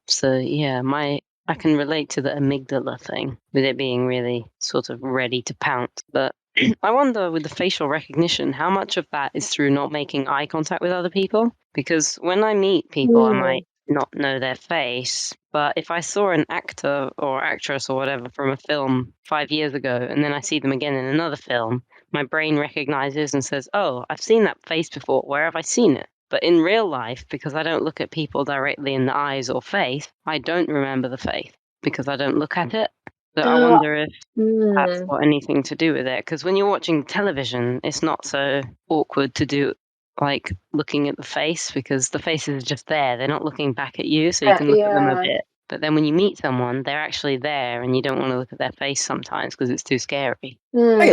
[SPEAKER 1] So yeah, I can relate to the amygdala thing with it being really sort of ready to pounce. But I wonder with the facial recognition, how much of that is through not making eye contact with other people? Because when I meet people, I might not know their face. But if I saw an actor or actress or whatever from a film 5 years ago, and then I see them again in another film, my brain recognizes and says, oh, I've seen that face before. Where have I seen it? But in real life, because I don't look at people directly in the eyes or face, I don't remember the face because I don't look at it. So I wonder if that's got anything to do with it. Because when you're watching television, it's not so awkward to do like looking at the face because the faces are just there. They're not looking back at you, so you can look at them a bit. But then when you meet someone, they're actually there, and you don't want to look at their face sometimes because it's too scary.
[SPEAKER 2] I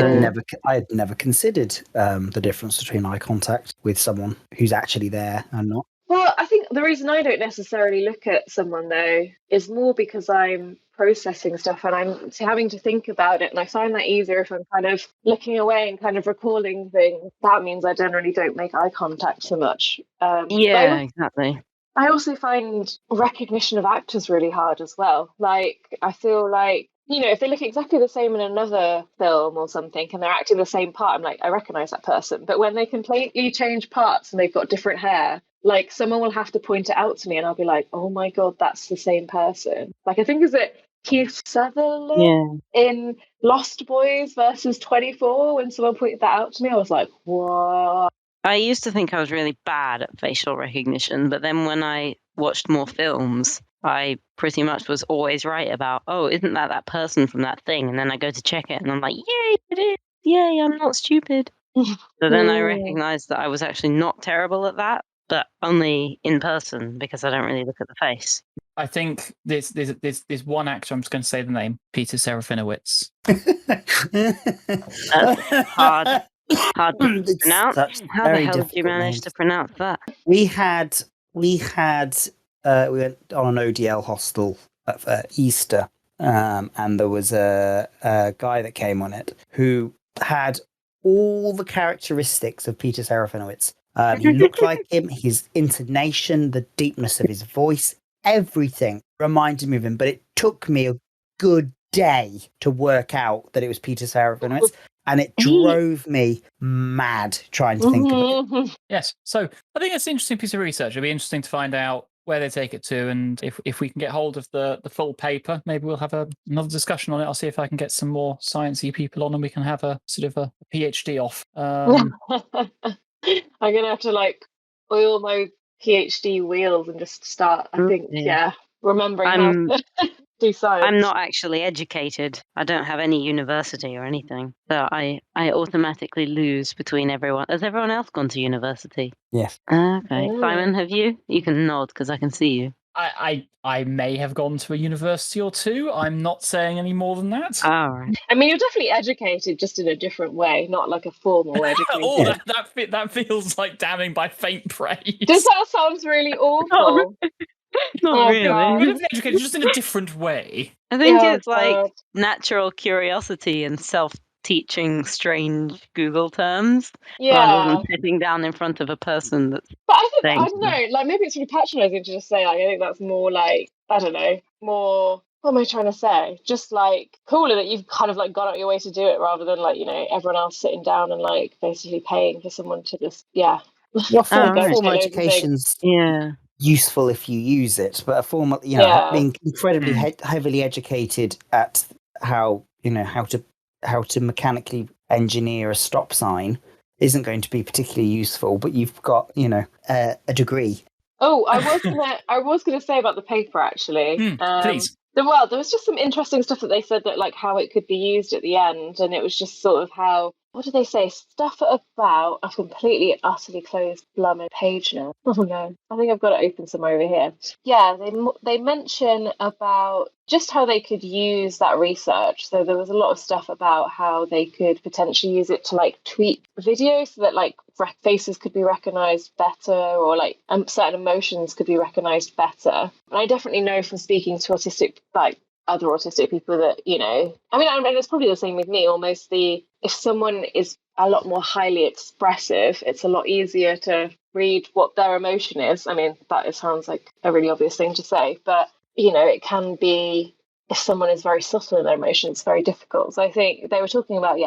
[SPEAKER 2] had never considered the difference between eye contact with someone who's actually there and not.
[SPEAKER 4] Well, I think the reason I don't necessarily look at someone though is more because I'm processing stuff and I'm having to think about it, and I find that easier if I'm kind of looking away and kind of recalling things. That means I generally don't make eye contact so much.
[SPEAKER 1] Exactly.
[SPEAKER 4] I also find recognition of actors really hard as well. Like, I feel like, if they look exactly the same in another film or something and they're acting the same part, I'm like, I recognise that person. But when they completely change parts and they've got different hair, like someone will have to point it out to me and I'll be like, oh my God, that's the same person. Like, I think is it Keith Sutherland in Lost Boys versus 24, when someone pointed that out to me, I was like, what?
[SPEAKER 1] I used to think I was really bad at facial recognition, but then when I watched more films, I pretty much was always right about, oh, isn't that person from that thing? And then I go to check it and I'm like, yay, it is. Yay, I'm not stupid. So then I recognized that I was actually not terrible at that, but only in person because I don't really look at the face.
[SPEAKER 3] I think there's one actor, I'm just going to say the name, Peter Serafinowicz.
[SPEAKER 1] Hard to pronounce. How the hell did you manage to pronounce that?
[SPEAKER 2] We went on an ODL hostel at Easter, and there was a guy that came on it who had all the characteristics of Peter Serafinowicz. He looked like him, his intonation, the deepness of his voice, everything reminded me of him, but it took me a good day to work out that it was Peter Serafinowicz. And it drove me mad trying to think of it.
[SPEAKER 3] Yes. So I think it's an interesting piece of research. It'll be interesting to find out where they take it to. And if we can get hold of the full paper, maybe we'll have another discussion on it. I'll see if I can get some more sciencey people on and we can have a sort of a PhD off.
[SPEAKER 4] I'm going to have to oil my PhD wheels and just start, I think, remembering how to do science.
[SPEAKER 1] I'm not actually educated. I don't have any university or anything. So I automatically lose between everyone. Has everyone else gone to university?
[SPEAKER 2] Yes.
[SPEAKER 1] Okay. Simon, have you? You can nod because I can see you.
[SPEAKER 3] I may have gone to a university or two. I'm not saying any more than that.
[SPEAKER 1] All right.
[SPEAKER 4] I mean, you're definitely educated, just in a different way, not like a formal education.
[SPEAKER 3] That feels like damning by faint praise.
[SPEAKER 4] Does that sound really awful?
[SPEAKER 1] Not really.
[SPEAKER 3] Educated, just in a different way.
[SPEAKER 1] I think it's like natural curiosity and teaching strange Google terms rather
[SPEAKER 4] Yeah.
[SPEAKER 1] than sitting down in front of a person that's
[SPEAKER 4] But I think,
[SPEAKER 1] saying
[SPEAKER 4] I don't know, like maybe it's really patronising to just say, like, I think that's more like, I don't know, more, what am I trying to say? Just like cooler that you've kind of like gone out your way to do it rather than like, you know, everyone else sitting down and like basically paying for someone to just,
[SPEAKER 2] Well,
[SPEAKER 1] Oh,
[SPEAKER 2] formal
[SPEAKER 1] right.
[SPEAKER 2] education's
[SPEAKER 1] Yeah.
[SPEAKER 2] useful if you use it, but a formal, you know,
[SPEAKER 4] Yeah.
[SPEAKER 2] being incredibly heavily educated at how to mechanically engineer a stop sign isn't going to be particularly useful. But you've got, you know, a degree.
[SPEAKER 4] Oh, I was gonna say about the paper actually.
[SPEAKER 3] Please.
[SPEAKER 4] There was just some interesting stuff that they said that like how it could be used at the end, and it was just sort of how, what did they say? Stuff about, I've completely and utterly closed Blummer page now. Oh no, I think I've got it open somewhere over here. Yeah, they mention about just how they could use that research. So there was a lot of stuff about how they could potentially use it to like tweak videos so that like faces could be recognized better, or like certain emotions could be recognized better. And I definitely know from speaking to other autistic people that, you know, I mean, it's probably the same with me. Almost if someone is a lot more highly expressive, it's a lot easier to read what their emotion is. I mean, sounds like a really obvious thing to say, but you know, it can be, if someone is very subtle in their emotions, it's very difficult. So I think they were talking about,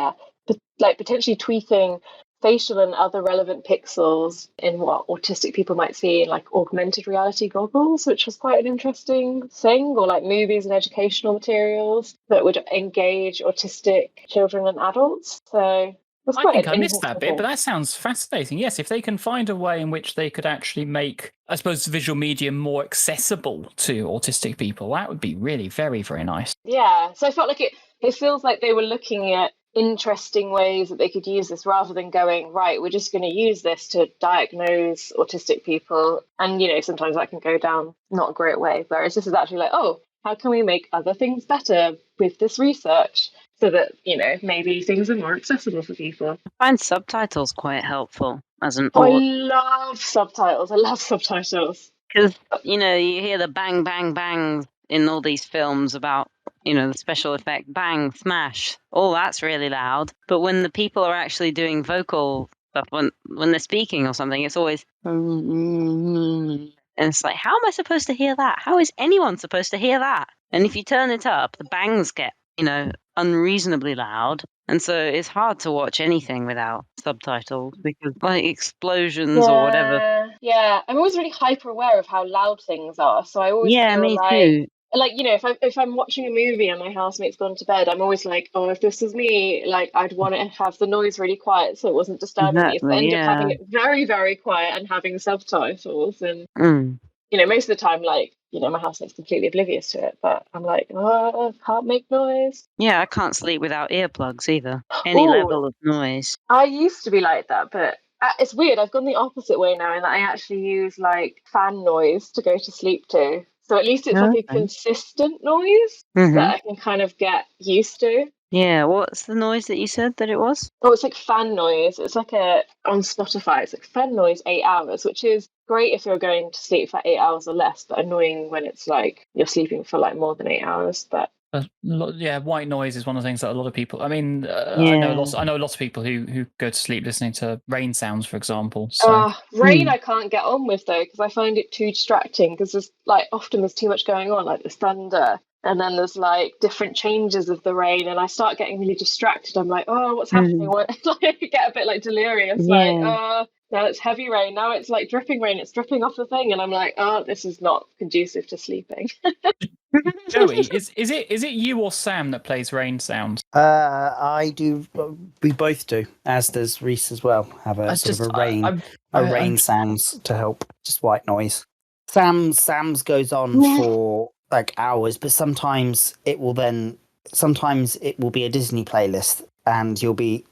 [SPEAKER 4] like potentially tweaking facial and other relevant pixels in what autistic people might see in like augmented reality goggles, which was quite an interesting thing, or like movies and educational materials that would engage autistic children and adults. So
[SPEAKER 3] I think I missed that bit, but that sounds fascinating. Yes, if they can find a way in which they could actually make, I suppose, visual media more accessible to autistic people, that would be really very, very nice.
[SPEAKER 4] Yeah, so I felt like it feels like they were looking at interesting ways that they could use this rather than going, right, we're just going to use this to diagnose autistic people. And, you know, sometimes that can go down not a great way. Whereas this is actually like, oh, how can we make other things better with this research so that, you know, maybe things are more accessible for people.
[SPEAKER 1] I find subtitles quite helpful as an
[SPEAKER 4] I love subtitles. I love subtitles.
[SPEAKER 1] Because, you know, you hear the bang, bang, bang in all these films about, you know, the special effect, bang, smash, all that's really loud. But when the people are actually doing vocal stuff, when they're speaking or something, it's always... And it's like, how am I supposed to hear that? How is anyone supposed to hear that? And if you turn it up, the bangs get, you know, unreasonably loud. And so it's hard to watch anything without subtitles because like explosions or whatever.
[SPEAKER 4] Yeah, I'm always really hyper aware of how loud things are. So I always feel
[SPEAKER 1] me too.
[SPEAKER 4] Like, you know, if I'm watching a movie and my housemate's gone to bed, I'm always like, oh, if this was me, like I'd want to have the noise really quiet so it wasn't disturbing me. So I end up having it very, very quiet and having subtitles. And you know, most of the time, like, you know, my housemate's completely oblivious to it, but I'm like, oh, I can't make noise.
[SPEAKER 1] Yeah, I can't sleep without earplugs either. Any level of noise.
[SPEAKER 4] I used to be like that, but it's weird. I've gone the opposite way now in that I actually use like fan noise to go to sleep to. So at least it's like a consistent noise that I can kind of get used to.
[SPEAKER 1] Yeah, what's the noise that you said that it was?
[SPEAKER 4] Oh, it's like fan noise. It's like on Spotify, it's like fan noise 8 hours, which is great if you're going to sleep for 8 hours or less, but annoying when it's like you're sleeping for like more than 8 hours. But
[SPEAKER 3] white noise is one of the things that a lot of people. I mean, I know lots of people who go to sleep listening to rain sounds, for example. So.
[SPEAKER 4] Rain, I can't get on with though because I find it too distracting. Because there's too much going on, like there's thunder, and then there's like different changes of the rain, and I start getting really distracted. I'm like, oh, what's happening? I get a bit like delirious. Like, now it's heavy rain. Now it's like dripping rain. It's dripping off the thing, and I'm like, oh, this is not conducive to sleeping.
[SPEAKER 3] Joey, is it you or Sam that plays rain sounds?
[SPEAKER 2] I do. We both do, as does Reese as well. Have a sort of a rain sounds to help, just white noise. Sam's goes on for like hours, but sometimes it will be a Disney playlist, and you'll be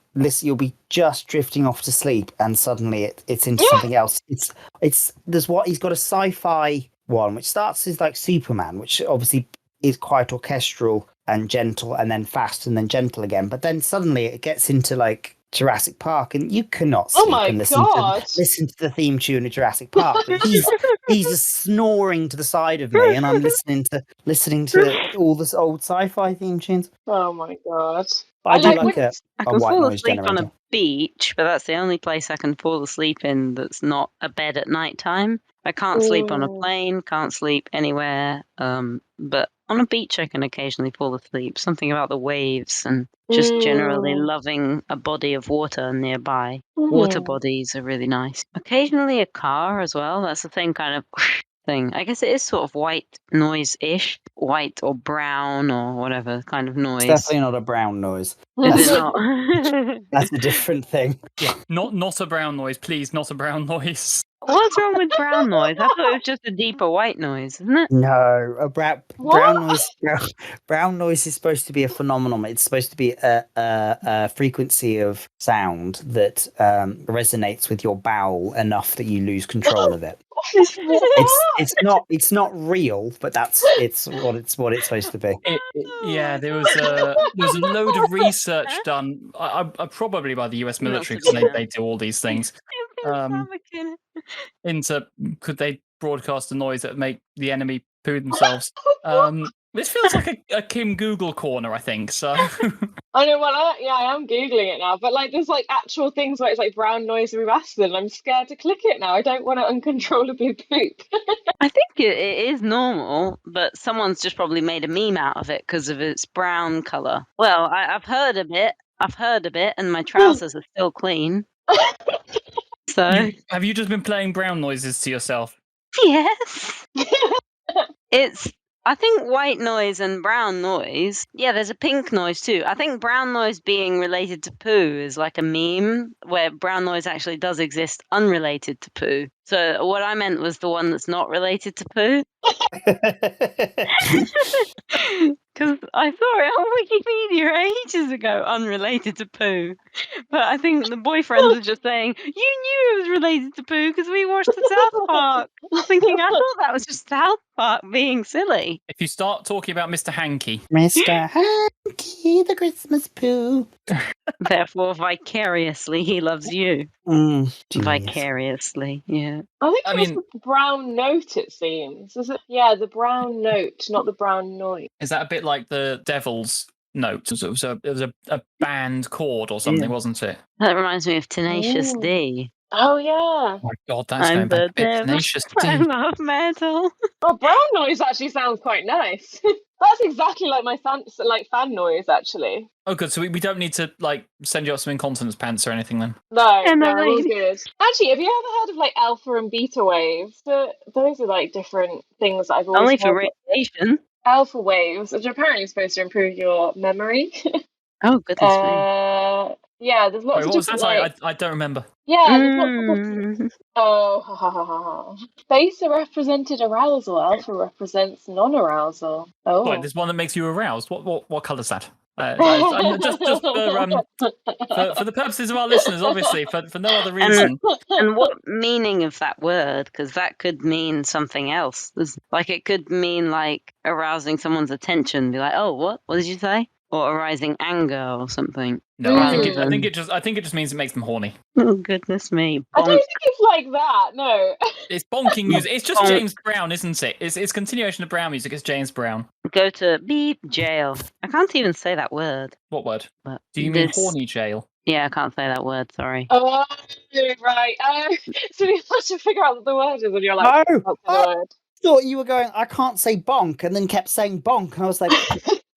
[SPEAKER 2] just drifting off to sleep, and suddenly it's into something else. He's got a sci-fi one which starts as like Superman, which obviously is quite orchestral and gentle, and then fast and then gentle again, but then suddenly it gets into like Jurassic Park, and you cannot
[SPEAKER 4] Oh
[SPEAKER 2] sleep
[SPEAKER 4] my
[SPEAKER 2] and
[SPEAKER 4] God.
[SPEAKER 2] listen to the theme tune of Jurassic Park. But he's just snoring to the side of me, and I'm listening to all this old sci-fi theme tunes.
[SPEAKER 4] Oh my God.
[SPEAKER 2] But I do
[SPEAKER 4] like
[SPEAKER 2] like
[SPEAKER 4] when-
[SPEAKER 1] I
[SPEAKER 2] a
[SPEAKER 1] can
[SPEAKER 2] white
[SPEAKER 1] fall
[SPEAKER 2] noise
[SPEAKER 1] asleep on
[SPEAKER 2] generator.
[SPEAKER 1] a beach, but that's the only place I can fall asleep in that's not a bed at night time. I can't sleep on a plane, can't sleep anywhere. But on a beach, I can occasionally fall asleep. Something about the waves and just generally loving a body of water nearby. Water bodies are really nice. Occasionally a car as well. That's the same kind of thing. I guess it is sort of white noise-ish, white or brown or whatever kind of noise.
[SPEAKER 2] It's definitely not a brown noise.
[SPEAKER 1] Is it not?
[SPEAKER 2] That's a different thing.
[SPEAKER 3] Yeah, not a brown noise, please, not a brown noise.
[SPEAKER 1] What's wrong with brown noise? I thought it was just a deeper white noise, isn't it?
[SPEAKER 2] No, a brown
[SPEAKER 4] What?
[SPEAKER 2] noise. Brown noise is supposed to be a phenomenon. It's supposed to be a frequency of sound that resonates with your bowel enough that you lose control of it. It's not real, but it's what it's supposed to be.
[SPEAKER 3] Yeah, there was a load of research done, probably by the US military, because they do all these things. Into could they broadcast a noise that make the enemy poo themselves? This feels like a Kim Google corner, I think. So
[SPEAKER 4] I know. Well, I am googling it now, but like, there's like actual things where it's like brown noise remastered, and I'm scared to click it now. I don't want to uncontrollably poop.
[SPEAKER 1] I think it is normal, but someone's just probably made a meme out of it because of its brown color. Well, I've heard a bit, and my trousers are still clean. So
[SPEAKER 3] have you just been playing brown noises to yourself?
[SPEAKER 1] yes, I think white noise and brown noise. Yeah, there's a pink noise too. I think brown noise being related to poo is like a meme where brown noise actually does exist unrelated to poo. So what I meant was the one that's not related to poo. Because I saw it on Wikipedia ages ago, unrelated to poo. But I think the boyfriends are just saying, you knew it was related to poo because we watched the South Park. Thinking, I thought that was just South Park being silly.
[SPEAKER 3] If you start talking about Mr. Hanky,
[SPEAKER 2] Mr. Hanky, the Christmas poo.
[SPEAKER 1] Therefore, vicariously, he loves you. Vicariously, yeah.
[SPEAKER 4] I mean, the brown note, it seems. Is it? Yeah, the brown note, not the brown noise.
[SPEAKER 3] Is that a bit like the Devil's Note? It was a band chord or something, wasn't it?
[SPEAKER 1] That reminds me of Tenacious D.
[SPEAKER 4] Oh, yeah.
[SPEAKER 3] Oh my God, that's going back a bit. Tenacious D.
[SPEAKER 1] I love metal.
[SPEAKER 4] Oh, brown noise actually sounds quite nice. That's exactly like my fan noise, actually.
[SPEAKER 3] Oh, good. So we don't need to like send you up some incontinence pants or anything then.
[SPEAKER 4] No, all good. Actually, have you ever heard of like alpha and beta waves? Those are like different things that I've always
[SPEAKER 1] only
[SPEAKER 4] heard.
[SPEAKER 1] for radiation.
[SPEAKER 4] Alpha waves, which are apparently supposed to improve your memory.
[SPEAKER 1] Oh, goodness me.
[SPEAKER 4] Yeah, there's lots of different.
[SPEAKER 3] I don't remember.
[SPEAKER 4] Yeah, there's lots of different. Oh, ha ha ha ha. Beta represented arousal. Alpha represents non-arousal. Oh,
[SPEAKER 3] Right, there's one that makes you aroused. What colour's that? Just for the purposes of our listeners, obviously, for no other reason.
[SPEAKER 1] And what meaning of that word? Because that could mean something else. Like it could mean like arousing someone's attention. Be like, oh, what? What did you say? Or arising anger or something.
[SPEAKER 3] No, I think it just means it makes them horny.
[SPEAKER 1] Oh, goodness me!
[SPEAKER 4] I don't think it's like that. No,
[SPEAKER 3] it's bonking music. It's just James Brown, isn't it? It's continuation of Brown music. It's James Brown.
[SPEAKER 1] Go to beep jail. I can't even say that word.
[SPEAKER 3] What word? Do you mean horny jail?
[SPEAKER 1] Yeah, I can't say that word. Sorry.
[SPEAKER 4] Oh, right. So you have to figure out what the word is, and you're like,
[SPEAKER 2] no.
[SPEAKER 4] What's the word?
[SPEAKER 2] Thought you were going, I can't say bonk, and then kept saying bonk, and I was like,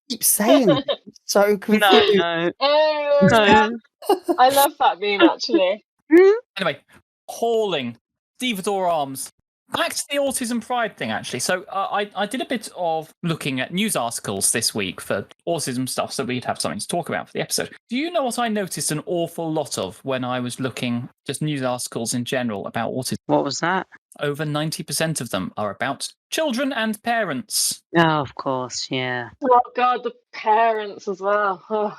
[SPEAKER 2] keep saying it. So confused.
[SPEAKER 1] No.
[SPEAKER 4] Oh, I love that meme, actually.
[SPEAKER 3] Anyway, hauling, stevedore arms. Back to the Autism Pride thing, actually. So I did a bit of looking at news articles this week for autism stuff, so we'd have something to talk about for the episode. Do you know what I noticed an awful lot of when I was looking just news articles in general about autism?
[SPEAKER 1] What was that?
[SPEAKER 3] Over 90% of them are about children and parents.
[SPEAKER 1] Oh, of course, yeah.
[SPEAKER 4] Oh God, the parents as well. Oh.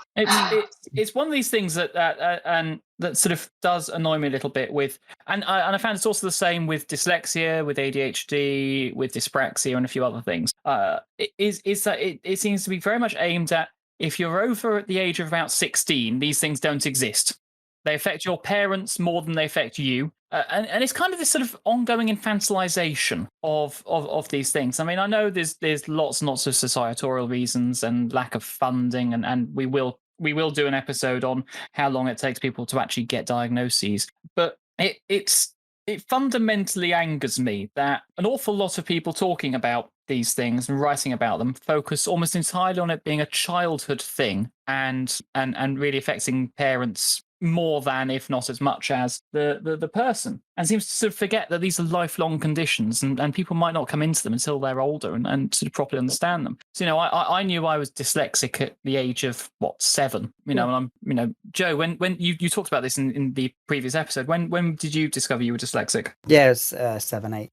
[SPEAKER 3] It's one of these things that sort of does annoy me a little bit with, and I found it's also the same with dyslexia, with ADHD, with dyspraxia, and a few other things. Is that it seems to be very much aimed at if you're over at the age of about 16, these things don't exist. They affect your parents more than they affect you. And it's kind of this sort of ongoing infantilization of these things. I mean, I know there's lots and lots of societal reasons and lack of funding, and we will do an episode on how long it takes people to actually get diagnoses. But it fundamentally angers me that an awful lot of people talking about these things and writing about them focus almost entirely on it being a childhood thing and really affecting parents more than, if not as much as, the person, and seems to sort of forget that these are lifelong conditions and people might not come into them until they're older and sort of properly understand them. So, I knew I was dyslexic at the age of 7, and I'm, Joe, when you talked about this in the previous episode, when did you discover you were dyslexic?
[SPEAKER 2] Yeah, it was 7, 8.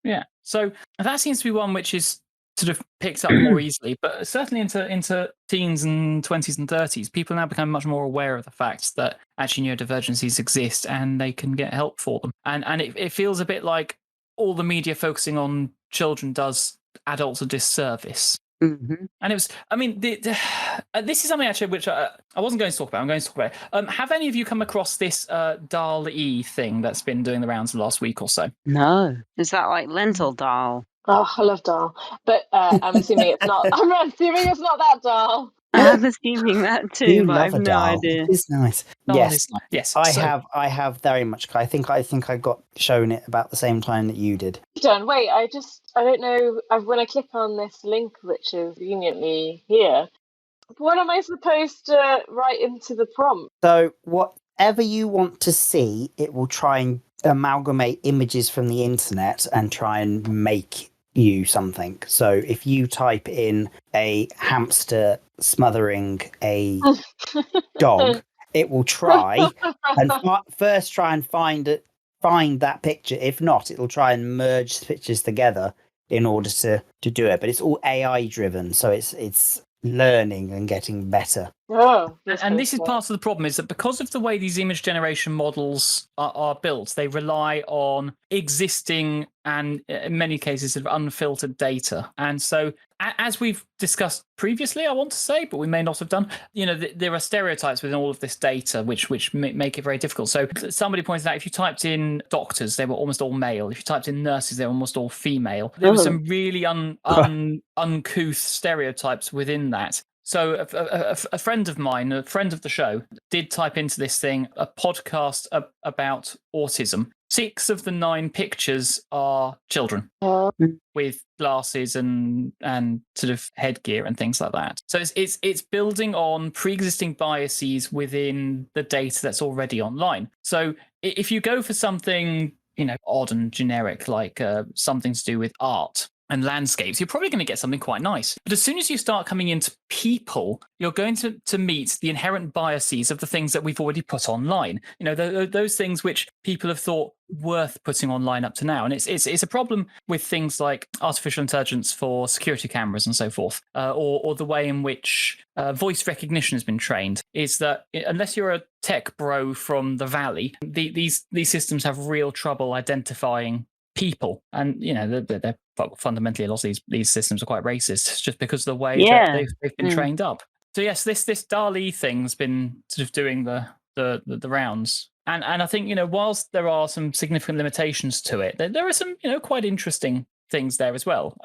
[SPEAKER 3] Yeah. So that seems to be one which is sort of picked up more easily, but certainly into teens and 20s and 30s, people now become much more aware of the fact that actually neurodivergencies exist and they can get help for them. And it feels a bit like all the media focusing on children does adults a disservice.
[SPEAKER 2] Mm-hmm.
[SPEAKER 3] And it was, I mean, this is something actually which I wasn't going to talk about. I'm going to talk about it. Have any of you come across this DAL-E thing that's been doing the rounds the last week or so?
[SPEAKER 1] No. Is that like lentil dal?
[SPEAKER 4] Oh, I love Dahl, but I'm assuming it's not. I'm assuming it's not that Dahl.
[SPEAKER 1] I'm assuming that too,
[SPEAKER 2] You
[SPEAKER 1] but I
[SPEAKER 2] love
[SPEAKER 1] have
[SPEAKER 2] a
[SPEAKER 1] no
[SPEAKER 2] doll.
[SPEAKER 1] idea.
[SPEAKER 2] It is nice.
[SPEAKER 3] Dahl
[SPEAKER 2] Yes,
[SPEAKER 3] is nice. Yes.
[SPEAKER 2] I have very much. I think I got shown it about the same time that you did.
[SPEAKER 4] Done. Wait, I don't know. When I click on this link, which is conveniently here, what am I supposed to write into the prompt?
[SPEAKER 2] So whatever you want to see, it will try and amalgamate images from the internet and try and make you something. So if you type in a hamster smothering a dog, it will try and first try and find that picture. If not, it'll try and merge the pictures together in order to do it. But it's all AI driven, so it's learning and getting better.
[SPEAKER 4] Oh,
[SPEAKER 3] and this is part of the problem, is that because of the way these image generation models are built, they rely on existing and in many cases sort of unfiltered data. And so, as we've discussed previously, I want to say, but we may not have done, there are stereotypes within all of this data which make it very difficult. So somebody pointed out, if you typed in doctors, they were almost all male. If you typed in nurses, they were almost all female. There were some really uncouth stereotypes within that. So a friend of mine, a friend of the show, did type into this thing a podcast about autism. 6 of the 9 pictures are children with glasses and sort of headgear and things like that. So it's building on pre-existing biases within the data that's already online. So if you go for something odd and generic, like something to do with art and landscapes, you're probably going to get something quite nice. But as soon as you start coming into people, you're going to meet the inherent biases of the things that we've already put online. Those things which people have thought worth putting online up to now. And it's a problem with things like artificial intelligence for security cameras and so forth, or the way in which voice recognition has been trained, is that unless you're a tech bro from the valley, these systems have real trouble identifying people. And they're fundamentally, a lot of these systems are quite racist just because of the way that they've been trained up. So yes, this DAL-E thing's been sort of doing the rounds. And I think, whilst there are some significant limitations to it, there are some, quite interesting things there as well.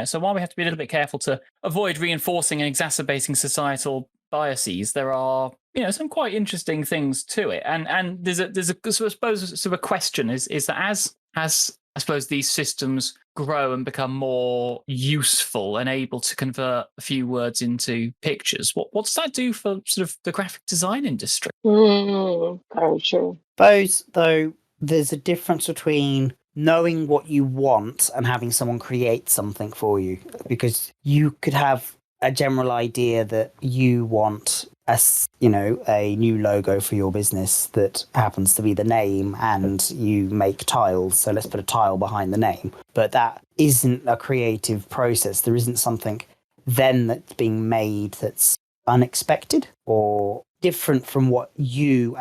[SPEAKER 3] So while we have to be a little bit careful to avoid reinforcing and exacerbating societal biases, there are, some quite interesting things to it. And there's I suppose sort of a question is that as I suppose these systems grow and become more useful and able to convert a few words into pictures, what does that do for sort of the graphic design industry?
[SPEAKER 4] Very true.
[SPEAKER 2] Suppose, though, there's a difference between knowing what you want and having someone create something for you, because you could have a general idea that you want a new logo for your business that happens to be the name, and you make tiles, so let's put a tile behind the name. But that isn't a creative process. There isn't something then that's being made that's unexpected or different from what you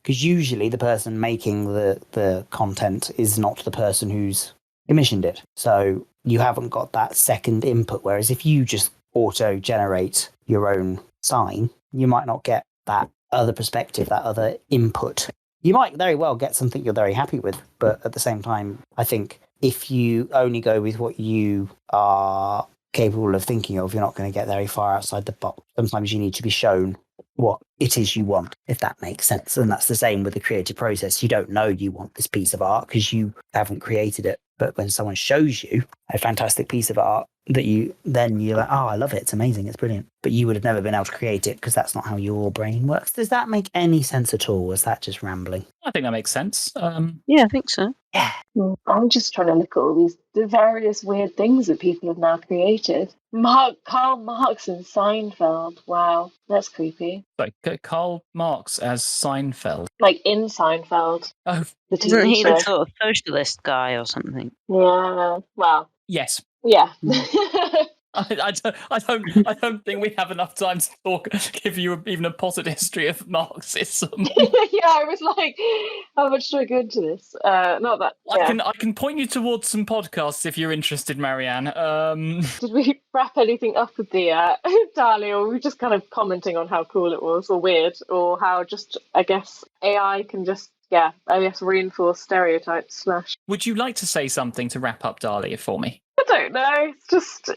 [SPEAKER 2] because usually the person making the content is not the person who's commissioned it. So you haven't got that second input, whereas if you just auto-generate your own sign, you might not get that other perspective, that other input. You might very well get something you're very happy with, but at the same time, I think if you only go with what you are capable of thinking of, you're not going to get very far outside the box. Sometimes you need to be shown what it is you want, if that makes sense. And that's the same with the creative process. You don't know you want this piece of art because you haven't created it. But when someone shows you a fantastic piece of art that you're like, oh, I love it. It's amazing. It's brilliant. But you would have never been able to create it because that's not how your brain works. Does that make any sense at all? Was that just rambling?
[SPEAKER 3] I think that makes sense.
[SPEAKER 1] Yeah, I think so.
[SPEAKER 2] Yeah.
[SPEAKER 4] I'm just trying to look at all the various weird things that people have now created. Karl Marx and Seinfeld. Wow, that's creepy.
[SPEAKER 3] Like Karl Marx as Seinfeld.
[SPEAKER 4] Like in Seinfeld.
[SPEAKER 3] Oh,
[SPEAKER 4] the TV
[SPEAKER 1] Isn't he the
[SPEAKER 4] show.
[SPEAKER 1] sort of socialist guy or something?
[SPEAKER 4] Yeah. Well.
[SPEAKER 3] yes.
[SPEAKER 4] Yeah.
[SPEAKER 3] I don't think we have enough time to give you even a positive history of Marxism.
[SPEAKER 4] Yeah, I was like, how much do I go into this? Not that. Yeah.
[SPEAKER 3] I can point you towards some podcasts if you're interested, Marianne.
[SPEAKER 4] Did we wrap anything up with the Dali, or were we just kind of commenting on how cool it was, or weird, or how just, I guess, AI can just, yeah, I guess reinforce stereotypes /
[SPEAKER 3] Would you like to say something to wrap up Dali for me?
[SPEAKER 4] I don't know. It's just,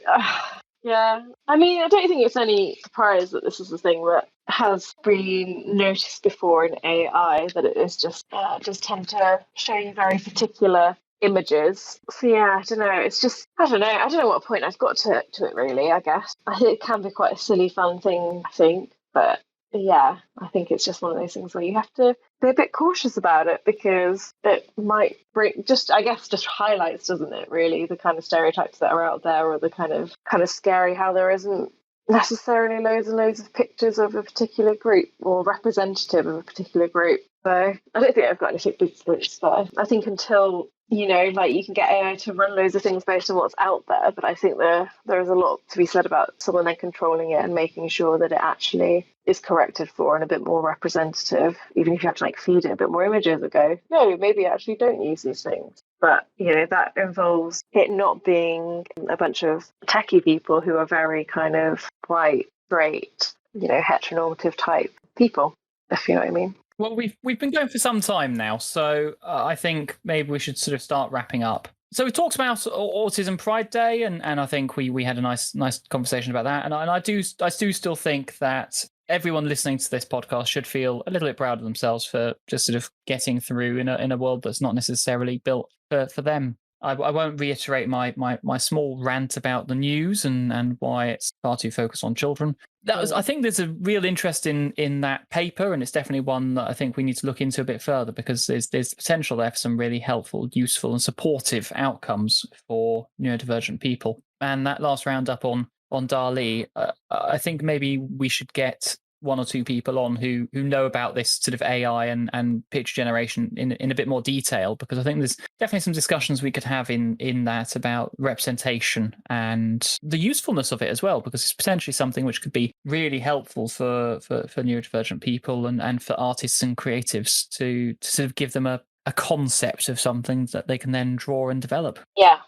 [SPEAKER 4] yeah. I mean, I don't think it's any surprise that this is a thing that has been noticed before in AI, that it is just does tend to show you very particular images. So yeah, I don't know. It's just, I don't know what point I've got to it really, I guess. I think it can be quite a silly, fun thing, I think. But yeah, I think it's just one of those things where you have to be a bit cautious about it, because it might bring just highlights, doesn't it, really, the kind of stereotypes that are out there, or the kind of scary how there isn't necessarily loads and loads of pictures of a particular group or representative of a particular group. So I don't think I've got anything big to switch, but I think until, you know, like, you can get AI to run loads of things based on what's out there, but I think there is a lot to be said about someone then controlling it and making sure that it actually is corrected for and a bit more representative, even if you have to like feed it a bit more images and go, no, maybe actually don't use these things. But, you know, that involves it not being a bunch of techie people who are very kind of white, straight, you know, heteronormative type people, if you know what I mean.
[SPEAKER 3] Well, we've been going for some time now, so I think maybe we should sort of start wrapping up. So we talked about Autism Pride Day, and I think we had a nice conversation about that. And I do still think that everyone listening to this podcast should feel a little bit proud of themselves for just sort of getting through in a world that's not necessarily built for them. I won't reiterate my small rant about the news and why it's far too focused on children. I think there's a real interest in that paper, and it's definitely one that I think we need to look into a bit further, because there's potential there for some really helpful, useful, and supportive outcomes for neurodivergent people. And that last roundup on DALL-E, I think maybe we should get one or two people on who know about this sort of AI and picture generation in a bit more detail, because I think there's definitely some discussions we could have in that about representation and the usefulness of it as well, because it's potentially something which could be really helpful for neurodivergent people and for artists and creatives to sort of give them a concept of something that they can then draw and develop.
[SPEAKER 4] Yeah.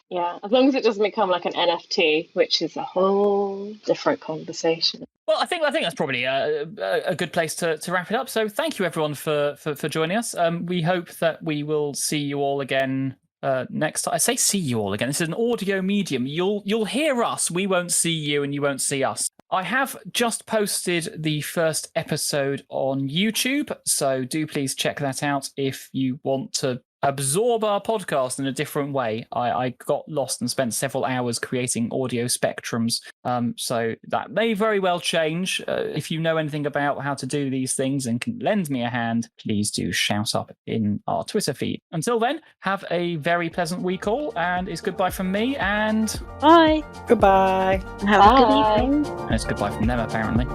[SPEAKER 4] As long as it doesn't become like an NFT, which is a whole different conversation.
[SPEAKER 3] Well, I think that's probably a good place to wrap it up. So thank you everyone for joining us. We hope that we will see you all again next time. I say see you all again. This is an audio medium. You'll hear us. We won't see you, and you won't see us. I have just posted the first episode on YouTube, so do please check that out if you want to absorb our podcast in a different way. I got lost and spent several hours creating audio spectrums, so that may very well change. If you know anything about how to do these things and can lend me a hand, please do shout up in our Twitter feed. Until then, have a very pleasant week all, and it's goodbye from me, and
[SPEAKER 1] Bye.
[SPEAKER 2] Goodbye.
[SPEAKER 1] Have a good evening.
[SPEAKER 3] And it's goodbye from them, apparently.